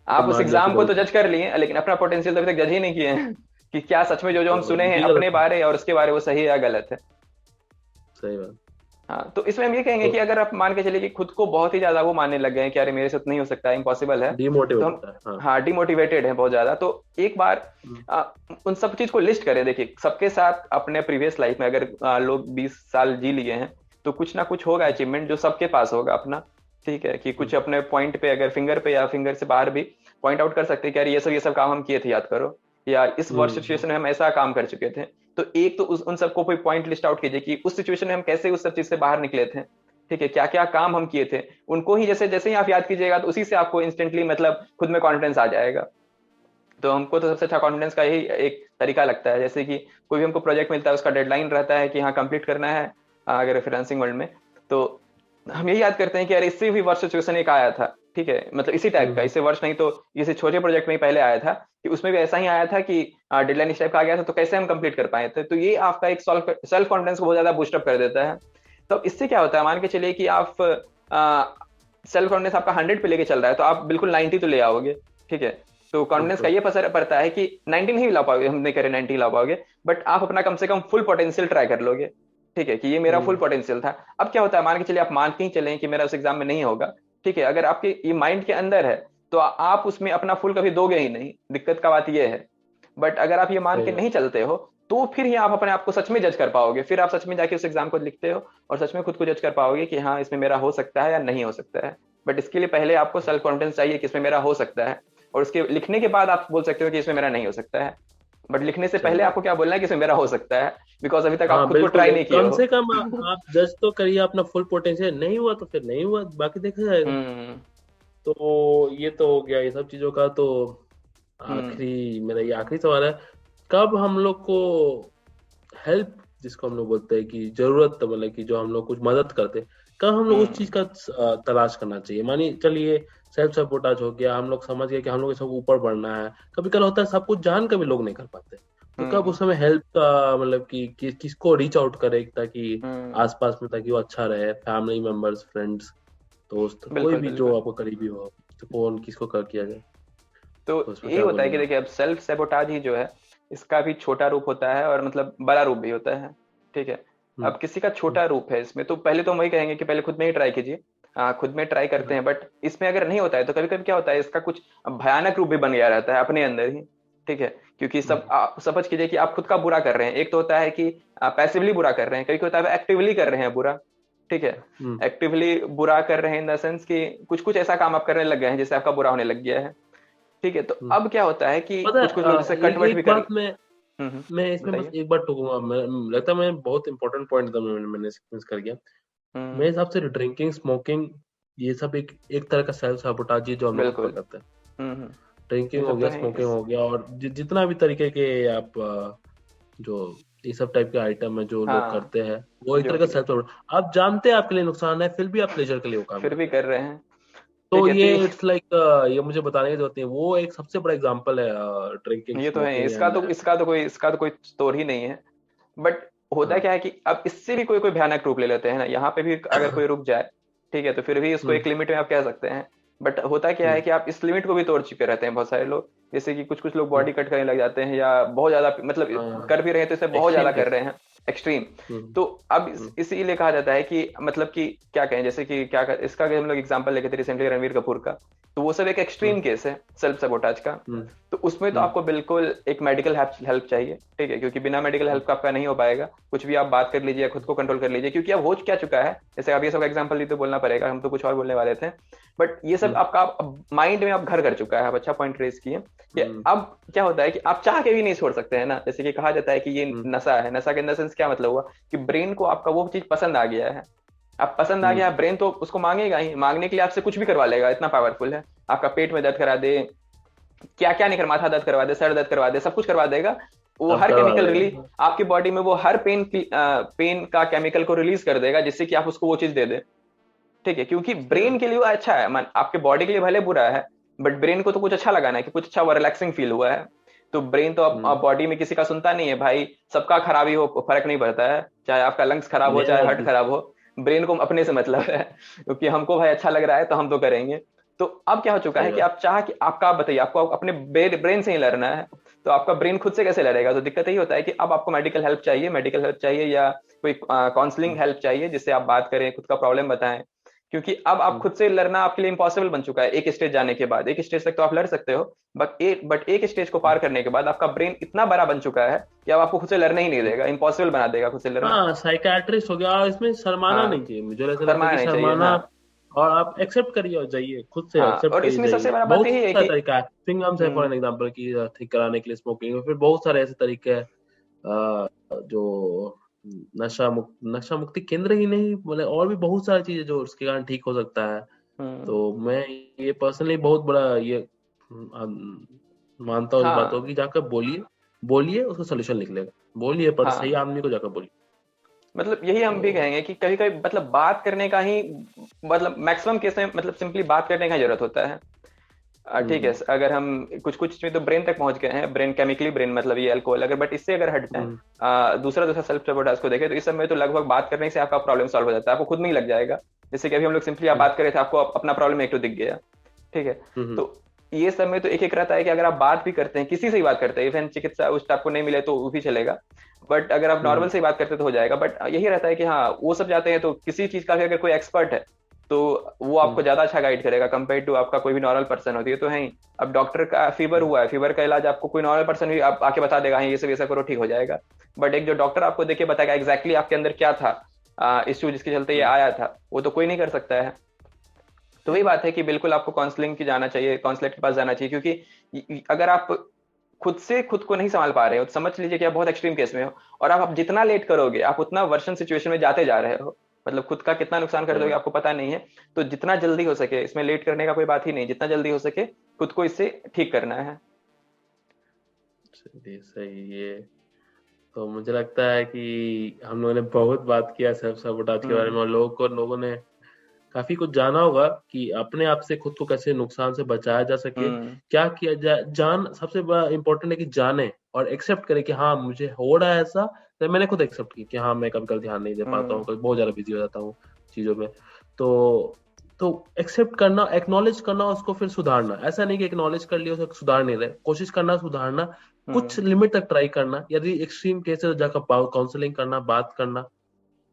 हाँ, आप उस मान लिया कि एग्जाम को तो बहुत। जज कर लिए लेकिन अपना पोटेंशियल तो अभी तक जज ही नहीं किए हैं कि क्या सच में जो जो हम तो सुने ये हैं भी अपने गलत है। बारे और उसके बारे वो सही है या गलत है। सही बात। हाँ, तो इसमें हम ये कहेंगे तो कि अगर आप मान के चलिए कि खुद को बहुत ही ज्यादा वो मानने लग गए हैं कि अरे मेरे से तो नहीं हो सकता है, इम्पॉसिबल है, तो डिमोटिवेट हम होता है, हाँ। हाँ डिमोटिवेटेड हैं बहुत ज्यादा, तो एक बार हम्म, आ, उन सब चीज को लिस्ट करें। देखिए सबके साथ अपने प्रीवियस लाइफ में अगर लोग 20 साल जी लिए हैं तो कुछ ना कुछ होगा अचीवमेंट जो सबके पास होगा अपना। ठीक है, कि कुछ हम्म, अपने पॉइंट पे अगर फिंगर पे या फिंगर से बाहर भी पॉइंट आउट कर सकते हैं कि यार ये सब काम हम किए थे, याद करो, या इस वर्ष हम्म, सिचुएशन में हम ऐसा काम कर चुके थे। तो एक तो उन सबको कोई पॉइंट लिस्ट आउट कीजिए कि उस सिचुएशन में हम कैसे उस सब चीज से बाहर निकले थे। ठीक है, क्या क्या काम हम किए थे, उनको ही जैसे जैसे ही आप याद कीजिएगा तो उसी से आपको इंस्टेंटली मतलब खुद में कॉन्फिडेंस आ जाएगा। तो हमको तो सबसे अच्छा कॉन्फिडेंस का यही एक तरीका लगता है, जैसे कि कोई भी हमको प्रोजेक्ट मिलता है उसका डेडलाइन रहता है कि हाँ कंप्लीट करना है, अगर फ्रीलांसिंग वर्ल्ड में, तो हम यही याद करते हैं कि यार इससे भी वर्ष सिचुएशन एक आया था। ठीक है, मतलब इसी टाइप का, हम्म, इससे वर्ष नहीं तो इसी छोटे प्रोजेक्ट में ही पहले आया था, कि उसमें भी ऐसा ही आया था कि डेडलाइन इस टाइप का आ गया था, तो कैसे हम कंप्लीट कर पाए थे। तो ये आपका एक सेल्फ कॉन्फिडेंस को बहुत ज्यादा बूस्टअप कर देता है। तो अब इससे क्या होता है, मान के चलिए कि आप सेल्फ कॉन्फिडेंस आपका 100 पे लेके चल रहा है तो आप बिल्कुल 90 तो ले आओगे। ठीक है, तो कॉन्फिडेंस का बिल्कुल। ये फर्क पड़ता है कि 90 नहीं ला पाओगे, हम नहीं कह रहे 90 ला पाओगे, बट आप अपना कम से कम फुल पोटेंशियल ट्राई कर लोगे। ठीक है, कि ये मेरा फुल हम्म, पोटेंशियल था। अब क्या होता है, मान के चलिए आप मान के ही चलें कि मेरा उस एग्जाम में नहीं होगा। ठीक है, अगर आपके ये माइंड के अंदर है तो आप उसमें अपना फुल कभी दोगे ही नहीं, दिक्कत का बात ये है। बट अगर आप ये मान सही के बात। नहीं चलते हो तो फिर ही आप अपने आप को सच में जज कर पाओगे, फिर आप सच में जाके उस एग्जाम को लिखते हो और सच में खुद को जज कर पाओगे कि हाँ इसमें मेरा हो सकता है या नहीं हो सकता है। बट इसके लिए पहले आपको सेल्फ कॉन्फिडेंस चाहिए कि इसमें मेरा हो सकता है, और उसके लिखने के बाद आप बोल सकते हो कि इसमें मेरा नहीं हो सकता है। बट लिखने से सही पहले बात। आपको क्या बोलना है कि इसमें मेरा हो सकता है, बिकॉज अभी तक आप हाँ खुद को बिल्कुल, ट्राई नहीं किए कम हो। से कम आप जज तो करिए अपना फुल पोटेंशियल, नहीं हुआ तो फिर नहीं हुआ, बाकी देखा जाएगा। हम्म। तो ये तो हो गया ये सब चीजों का। तो हम्म। आखिरी मेरा ये आखिरी सवाल है, कब हम लोग को हेल्प, जिसको हम लोग बोलते हैं कि जरूरत, तो मतलब कि जो हम लोग कुछ मदद करते हैं, कब हम लोग उस चीज हम्म। का तलाश करना चाहिए। मानिए चलिए सेल्फ सपोर्टाज हो गया, हम लोग समझ गए कि हम लोग सब ऊपर बढ़ना है, कभी कल होता है सब कुछ जान कर भी लोग नहीं कर पाते, तो कब हम्म। उस समय हेल्प का मतलब कि किसको रीच आउट करे ताकि हम्म। आसपास में, ताकि वो अच्छा रहे, फैमिली मेंबर्स, फ्रेंड्स, दोस्त, कोई बिल्कुल भी जो बिल्कुल। आपको करीबी हो, तो कौन किसको कर किया जाए। तो तो उसमें यही क्या होता है कि बोलेंगे आप? देखिए अब सेल्फ सेबोटाज ही जो है इसका भी छोटा रूप होता है और मतलब बड़ा रूप भी होता है। ठीक है, हम्म, अब किसी का हम्म, छोटा रूप है इसमें तो पहले तो हम वही कहेंगे कि पहले खुद में ही ट्राई कीजिए। खुद में ट्राई करते हम्म, हैं, बट इसमें अगर नहीं होता है तो कभी कभी क्या होता है, इसका कुछ भयानक रूप भी बन गया रहता है अपने अंदर ही। ठीक है, क्योंकि सब हम्म, आप समझ कीजिए कि आप खुद का बुरा कर रहे हैं, एक तो होता है कि पैसिवली बुरा कर रहे हैं, कभी कभी होता है एक्टिवली कर रहे हैं बुरा। ठीक है, हम्म, एक्टिवली बुरा कर रहे हैं इन द सेंस कि कुछ कुछ ऐसा काम आप करने लग गए हैं जिससे आपका बुरा होने लग गया है। ठीक है, तो हम्म। अब क्या होता है कि पता है, कुछ कुछ लोग जैसे कटवट एक भी कर। बात मैं इसमें बस बताइए। एक बार टूकूंगा, लगता है मैं बहुत इंपॉर्टेंट पॉइंट था, मैंने मिस कर गया। मेरे हम्म। हिसाब से ड्रिंकिंग, स्मोकिंग, ये सब एक एक तरह का सेल्फ साबोटाज है जो हम लोग खुद बिल्कुल। पर करते हैं। हम्म। ड्रिंकिंग ये हो सब तो गया, है स्मोकिंग इस। हो गया, और जितना भी तरीके के आप जो ये सब टाइप के आइटम है जो लोग हाँ, करते हैं, वो एक जो तरह का भी है सेल्फ साबोटाज। आप जानते हैं आपके लिए नुकसान है, फिर भी आप प्लेजर के लिए वो काम फिर भी करते हैं। कर रहे हैं। तो ठीक है। तो ये इट्स लाइक ये मुझे बताने की जरूरत नहीं है, वो एक सबसे बड़ा एग्जांपल है ड्रिंकिंग, ये तो है, स्मोकिंग इसका एंड तो इसका तो कोई तोड़ ही नहीं है। बट होता क्या है कि अब इससे भी कोई कोई भयानक रूप ले लेते हैं ना, यहाँ पे भी अगर कोई रुक जाए, ठीक है, तो फिर भी उसको एक लिमिट में आप कह सकते हैं। बट होता क्या है कि आप इस लिमिट को भी तोड़ चुके रहते हैं बहुत सारे लोग। जैसे कि कुछ कुछ लोग बॉडी कट करने लग जाते हैं, या बहुत ज्यादा मतलब कर भी रहे हैं तो इसे बहुत ज्यादा एक्सट्रीम कर केस। रहे हैं, एक्सट्रीम। तो अब इसीलिए कहा जाता है कि मतलब कि क्या कहें, जैसे कि इसका अगर हम लोग एग्जांपल लेके थे रिसेंटली रणवीर कपूर का, तो वो सब एक एक्सट्रीम केस है सेल्फ सबोटाज का। तो उसमें तो आपको बिल्कुल एक मेडिकल हेल्प चाहिए, ठीक है, क्योंकि बिना मेडिकल हेल्प का आपका नहीं हो पाएगा कुछ भी। आप बात कर लीजिए, खुद को कंट्रोल कर लीजिए, क्योंकि अब हो क्या चुका है। जैसे आप ये सब एग्जांपल दी तो बोलना पड़ेगा, हम तो कुछ और बोलने वाले थे। बट ये सब आपका माइंड में आप घर कर चुका है। आप अच्छा पॉइंट रेज किए कि अब क्या होता है कि आप चाह के भी नहीं छोड़ सकते हैं ना। जैसे कि कहा जाता है कि ये नशा है। नशा के इन द सेंस क्या मतलब हुआ कि ब्रेन को आपका वो चीज पसंद आ गया है। अब पसंद आ गया, ब्रेन तो उसको मांगेगा ही, मांगने के लिए आपसे कुछ भी करवा लेगा, इतना पावरफुल है। आपका पेट में दर्द करा दे, क्या क्या नहीं, माथा दर्द करवा दे, सर दर्द करवा दे, सब कुछ करवा देगा। वो सब हर करवा केमिकल रिलीज देगा। आपकी बॉडी में, वो हर पेन का केमिकल को रिलीज कर देगा, जिससे कि आप उसको वो चीज दे दे। ठीक है, क्योंकि ब्रेन के लिए वो अच्छा है, आपके बॉडी के लिए भले बुरा है, बट ब्रेन को तो कुछ अच्छा लगाना है कि कुछ अच्छा हुआ, रिलैक्सिंग फील हुआ है। तो ब्रेन तो अब बॉडी में किसी का सुनता नहीं है भाई, सबका खराबी हो फर्क नहीं पड़ता है, चाहे आपका लंग्स खराब हो चाहे हार्ट खराब हो। ब्रेन को अपने से मतलब है, क्योंकि हमको भाई अच्छा लग रहा है तो हम तो करेंगे। तो अब क्या हो चुका सही है कि बात। आप चाह कि आपका, आप बताइए, आपको अपने ब्रेन से ही लड़ना है, तो आपका ब्रेन खुद से कैसे लड़ेगा। तो दिक्कत यही होता है कि अब आपको मेडिकल हेल्प चाहिए, या कोई काउंसलिंग हेल्प चाहिए, जिससे आप बात करें, खुद का प्रॉब्लम बताएं। क्योंकि अब आप खुद से लड़ना आपके लिए इम्पॉसिबल बन चुका है। एक स्टेज जाने के बाद, एक स्टेज तक तो आप लड़ सकते हो, बट एक स्टेज को पार करने के बाद आपका ब्रेन इतना बड़ा बन चुका है कि अब आपको खुद से लड़ने ही नहीं देगा, इम्पॉसिबल बना देगा खुद से लड़ना। हाँ, साइकाट्रिस्ट हो गया, और इसमें शर्माना नहीं हाँ, चाहिए, मुझे ऐसा लगता है शर्माना कि नहीं चाहिए। शर्माना। हाँ और आप एक्सेप्ट करिए और जाइए, खुद से हाँ, एक्सेप्ट और करिए, इसमें सबसे जाइए। बड़ा बात बहुत यही है सारा कि तरीका है, स्विंगम्स है फॉर हम्म, एन एग्जाम्पल की ठीक कराने के लिए स्मोकिंग, फिर बहुत सारे ऐसे तरीके हैं जो नशा मुक्ति केंद्र ही नहीं, मतलब और भी बहुत सारी चीजें जो उसके कारण ठीक हो सकता है। हम्म, तो मैं ये पर्सनली बहुत बड़ा ये मानता हूँ इस बातों हाँ की, जाकर बोलिए, बोलिए उसका सोल्यूशन निकलेगा। बोलिए पर सही हाँ, आदमी को जाकर बोलिए। मतलब यही हम भी तो कहेंगे कि कभी कभी मतलब बात करने का ही, मतलब मैक्सिमम केस में मतलब सिंपली बात करने का जरूरत होता है। ठीक है, हम्म अगर हम कुछ कुछ में तो ब्रेन तक पहुंच गए हैं, ब्रेन केमिकली ब्रेन मतलब ये अल्कोहल, अगर बट इससे अगर हट जाए, हम्म दूसरा दूसरा सेल्फ सपोर्टास को देखें, तो इस समय तो लगभग बात करने से आपका प्रॉब्लम सॉल्व हो जाता है, आपको खुद में ही लग जाएगा। जैसे कि अभी हम लोग सिंपली आप हम्म बात कर रहे थे, आपको अपना प्रॉब्लम एक तो दिख गया, ठीक है। हम्म तो ये सब में तो एक एक रहता है कि अगर आप बात भी करते हैं, किसी से ही बात करते हैं, इवन चिकित्सा उस आपको नहीं मिले तो वो भी चलेगा, बट अगर आप नॉर्मल हम्म से ही बात करते तो हो जाएगा। बट यही रहता है कि हाँ, वो सब जाते हैं तो किसी चीज का भी अगर कोई एक्सपर्ट है, तो वो आपको हम्म ज्यादा अच्छा गाइड करेगा कंपेयर टू आपका कोई भी नॉर्मल पर्सन होती है तो है ही। अब डॉक्टर का फीवर हुआ है, फीवर का इलाज आपको कोई नॉर्मल पर्सन भी आप आके बता देगा, हाँ ये सब ऐसा करो ठीक हो जाएगा। बट एक जो डॉक्टर आपको देख के बताएगा एग्जैक्टली आपके अंदर क्या था, इश्यू जिसके चलते ये हम्म आया था, वो तो कोई नहीं कर सकता है। तो वही बात है कि बिल्कुल आपको काउंसलिंग की जाना चाहिए, काउंसलर के पास जाना चाहिए, क्योंकि अगर आप खुद से खुद को नहीं संभाल पा रहे हो, तो समझ लीजिए कि आप बहुत एक्सट्रीम केस में हो। और आप जितना लेट करोगे, आप उतना वर्षन सिचुएशन में जाते जा रहे हो, मतलब खुद का कितना नुकसान कर सही दोगे बात। आपको पता नहीं है। तो जितना जल्दी हो सके, इसमें लेट करने का कोई बात ही नहीं, जितना जल्दी हो सके खुद को इससे ठीक करना है। चलिए सही है। तो मुझे लगता है कि हम लोगों ने बहुत बात किया सेल्फ साबोटाज के बारे में, हम्म, और लोगों ने काफी कुछ जाना होगा कि अपने आप से खुद को कैसे नुकसान से बचाया जा सके, हम्म, क्या किया जाए। सबसे बड़ा इम्पोर्टेंट है कि जाने और एक्सेप्ट करे कि हाँ मुझे हो रहा है ऐसा। तो मैंने खुद एक्सेप्ट की कि हाँ मैं कभी कभी ध्यान नहीं दे पाता हम्म, हूँ, कभी बहुत ज्यादा बिजी हो जाता हूँ चीजों में। तो तो एक्सेप्ट करना, एक्नॉलेज करना, उसको फिर सुधारना। ऐसा नहीं कि एक्नॉलेज कर लिया उसको सुधार नहीं रहे, कोशिश करना सुधारना, कुछ हम्म, लिमिट तक ट्राई करना, यदि एक्सट्रीम केस है तो जाकर काउंसलिंग करना, बात करना।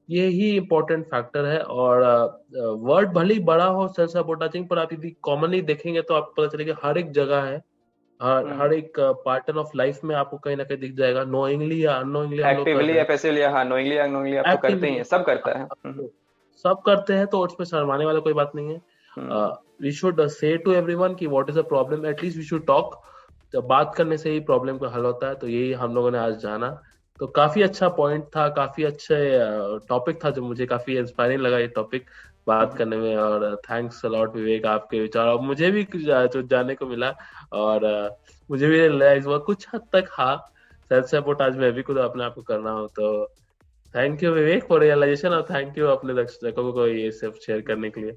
ये ही इम्पोर्टेंट फैक्टर है। और वर्ड भले ही बड़ा हो सेल्फ sabotaging, पर आप यदि कॉमनली देखेंगे तो आपको पता चलेगा हर एक जगह है, हर हम्म, एक पार्टन ऑफ लाइफ में आपको कहीं ना कहीं दिख जाएगा, नोइंगली या अननोइंगली हम लोग कर एक्टिवली रहे या हैं। पैसिवली, हाँ, नोइंगली या अननोइंगली आप तो करते ही एक्टिवली हैं, सब करता है। सब करते हैं, तो उसमें शर्माने वाला कोई बात नहीं है। Hmm, we should say to everyone कि what is the problem, at least we should talk. जब बात करने से ही प्रॉब्लम का हल होता है, तो यही हम लोगों ने आज जाना। तो काफी अच्छा पॉइंट था, काफी अच्छे टॉपिक था, जो मुझे काफी इंस्पायरिंग लगा ये टॉपिक बात हम्म, करने में। और थैंक्स अलॉट विवेक, आपके विचार, और मुझे भी कुछ जो जानने को मिला। और मुझे भी रियलाइज हुआ कुछ हद तक, हाँ सेल्फ सपोर्ट आज मैं भी खुद अपने आप को करना हो। तो thank you Vivek for realisation, और थैंक यू अपने दर्शकों को ये सब शेयर करने के लिए।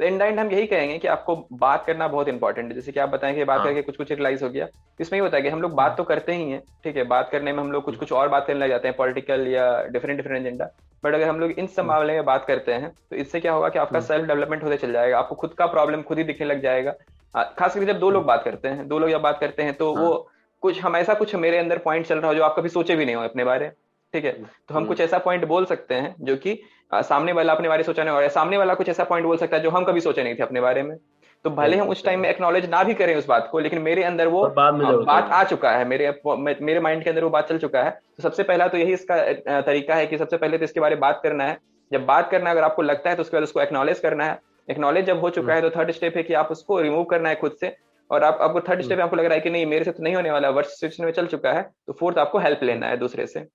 इन द एंड हम यही कहेंगे कि आपको बात करना बहुत इंपॉर्टेंट है। जैसे कि आप बताएं कि बात हाँ। करके कुछ कुछ रियलाइज हो गया, इसमें ये होता है कि हम लोग बात तो करते ही हैं, ठीक है, बात करने में हम लोग कुछ कुछ और बात करने लग जाते हैं, पॉलिटिकल या डिफरेंट डिफरेंट एजेंडा। बट अगर हम लोग इन सब मामले में बात करते हैं तो इससे क्या होगा कि आपका सेल्फ डेवलपमेंट होते चल जाएगा, आपको खुद का प्रॉब्लम खुद ही दिखने लग जाएगा। खास करके जब दो लोग बात करते हैं, दो लोग जब बात करते हैं तो वो कुछ हमेशा कुछ मेरे अंदर पॉइंट चल रहा हो जो आप कभी सोचे भी नहीं हो अपने बारे, ठीक है, तो हम कुछ ऐसा पॉइंट बोल सकते हैं जो कि सामने वाला अपने बारे में सोचा नहीं, और सामने वाला कुछ ऐसा पॉइंट बोल सकता है जो हम कभी सोचे नहीं थे अपने बारे में। तो भले हम उस टाइम में एक्नॉलेज ना भी करें उस बात को, लेकिन मेरे अंदर वो और बाद में जरूर बात करेंगे। आ चुका है, मेरे माइंड के अंदर वो बात चल चुका है। तो सबसे पहला तो यही इसका तरीका है कि सबसे पहले तो इसके बारे में बात करना है। जब बात करना है, अगर आपको लगता है तो उसके बाद उसको एक्नॉलेज करना है। एक्नॉलेज जब हो चुका है तो थर्ड स्टेप है कि आप उसको रिमूव करना है खुद से। और आपको थर्ड स्टेप आपको लग रहा है कि नहीं मेरे से तो नहीं होने वाला, वर्स्ट सिचुएशन में चल चुका है, तो फोर्थ आपको हेल्प लेना है दूसरे से।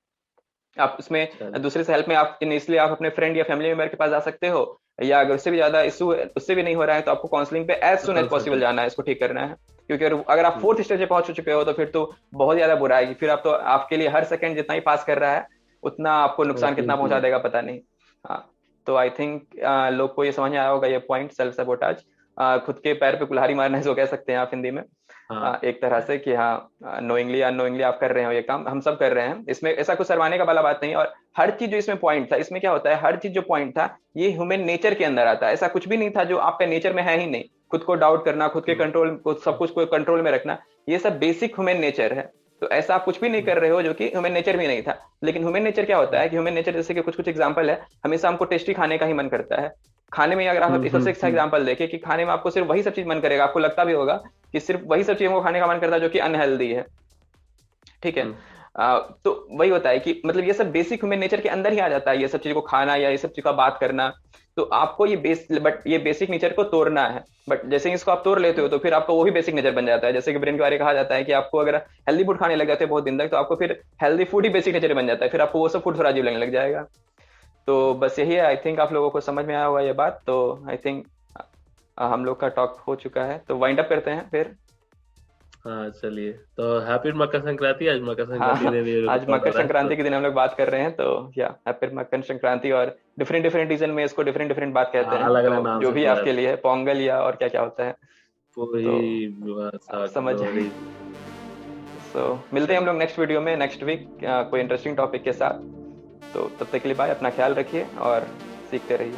आप उसमें चलिए। दूसरे से हेल्प में आप इसलिए आप अपने फ्रेंड या फैमिली मेंबर के पास जा सकते हो, या अगर उससे भी ज्यादा इशू उससे भी नहीं हो रहा है तो आपको काउंसलिंग पे एज तो सुन एज पॉसिबल कंसल्टेंट। जाना है, इसको ठीक करना है। क्योंकि अगर आप फोर्थ स्टेज पे पहुंच चुके हो तो फिर तो बहुत ज्यादा बुरा है, फिर आप तो आपके लिए हर सेकंड जितना ही पास कर रहा है उतना आपको वो नुकसान कितना कीमती पहुंचा है। देगा पता नहीं। हाँ, तो आई थिंक लोग को ये समझ में आया होगा ये पॉइंट, सेल्फ सबोटाज, खुद के पैर पे कुल्हाड़ी मारना इसको कह सकते हैं आप हिंदी में। हाँ। एक तरह से कि हाँ नोइंगली अननोइंगली आप कर रहे हो ये काम, हम सब कर रहे हैं, इसमें ऐसा कुछ शर्माने का वाला बात नहीं है। और हर चीज जो इसमें पॉइंट था, इसमें क्या होता है, हर चीज जो पॉइंट था ये ह्यूमन नेचर के अंदर आता है। ऐसा कुछ भी नहीं था जो आपका नेचर में है ही नहीं। खुद को डाउट करना, खुद के कंट्रोल को, सब कुछ को कंट्रोल में रखना, ये सब बेसिक ह्यूमन नेचर है। तो ऐसा आप कुछ भी नहीं कर रहे हो जो कि ह्यूमन नेचर भी नहीं था। लेकिन ह्यूमन नेचर क्या होता है कि ह्यूमन नेचर जैसे कि कुछ कुछ एग्जांपल है, हमेशा हमको टेस्टी खाने का ही मन करता है। खाने में अगर आप सबसे अच्छा एग्जांपल देखें कि खाने में आपको सिर्फ वही सब चीज मन करेगा, आपको लगता भी होगा कि सिर्फ वही सब चीजों को खाने का मन करता है जो कि अनहेल्दी है, ठीक है। तो वही होता है कि मतलब ये सब बेसिक ह्यूमन नेचर के अंदर ही आ जाता है, ये सब चीज को खाना या ये सब चीज का बात करना। तो आपको ये बेसिक नेचर को तोड़ना है। बट जैसे ही इसको आप तोड़ लेते हो तो फिर आपको वो भी बेसिक नेचर बन जाता है। जैसे कि ब्रेन के बारे में कहा जाता है कि आपको अगर हेल्दी फूड खाने लग जाते हैं बहुत दिन तक, तो आपको फिर हेल्दी फूड ही बेसिक नेचर बन जाता है, फिर आपको वो सब फूड थोड़ा अजीब लगने लग जाएगा। तो बस यही है, आई थिंक आप लोगों को समझ में आया होगा ये बात। तो आई थिंक हम लोग का टॉक हो चुका है, तो वाइंड अप करते हैं फिर। हाँ चलिए, तो हैप्पी मकर संक्रांति। आज मकर संक्रांति हाँ, दिन ये आज रिकॉर्ड मकर हो रहा है संक्रांति तो के दिन हम लोग बात कर रहे हैं, तो या हैप्पी मकर संक्रांति। और डिफरेंट डिफरेंट रीजन में इसको डिफरेंट डिफरेंट बात कहते हैं, अलग अलग तो नाम जो से भी बुलाया आपके लिए है, पोंगल या और क्या क्या होता है, कोई तो आप साग समझ जाएंगे। लोहड़ी। सो मिलते हैं हम चलिए। लोग नेक्स्ट वीडियो में नेक्स्ट वीक कोई इंटरेस्टिंग टॉपिक के साथ। तो तब तक के लिए बाय, अपना ख्याल रखिए और सीखते रहिए।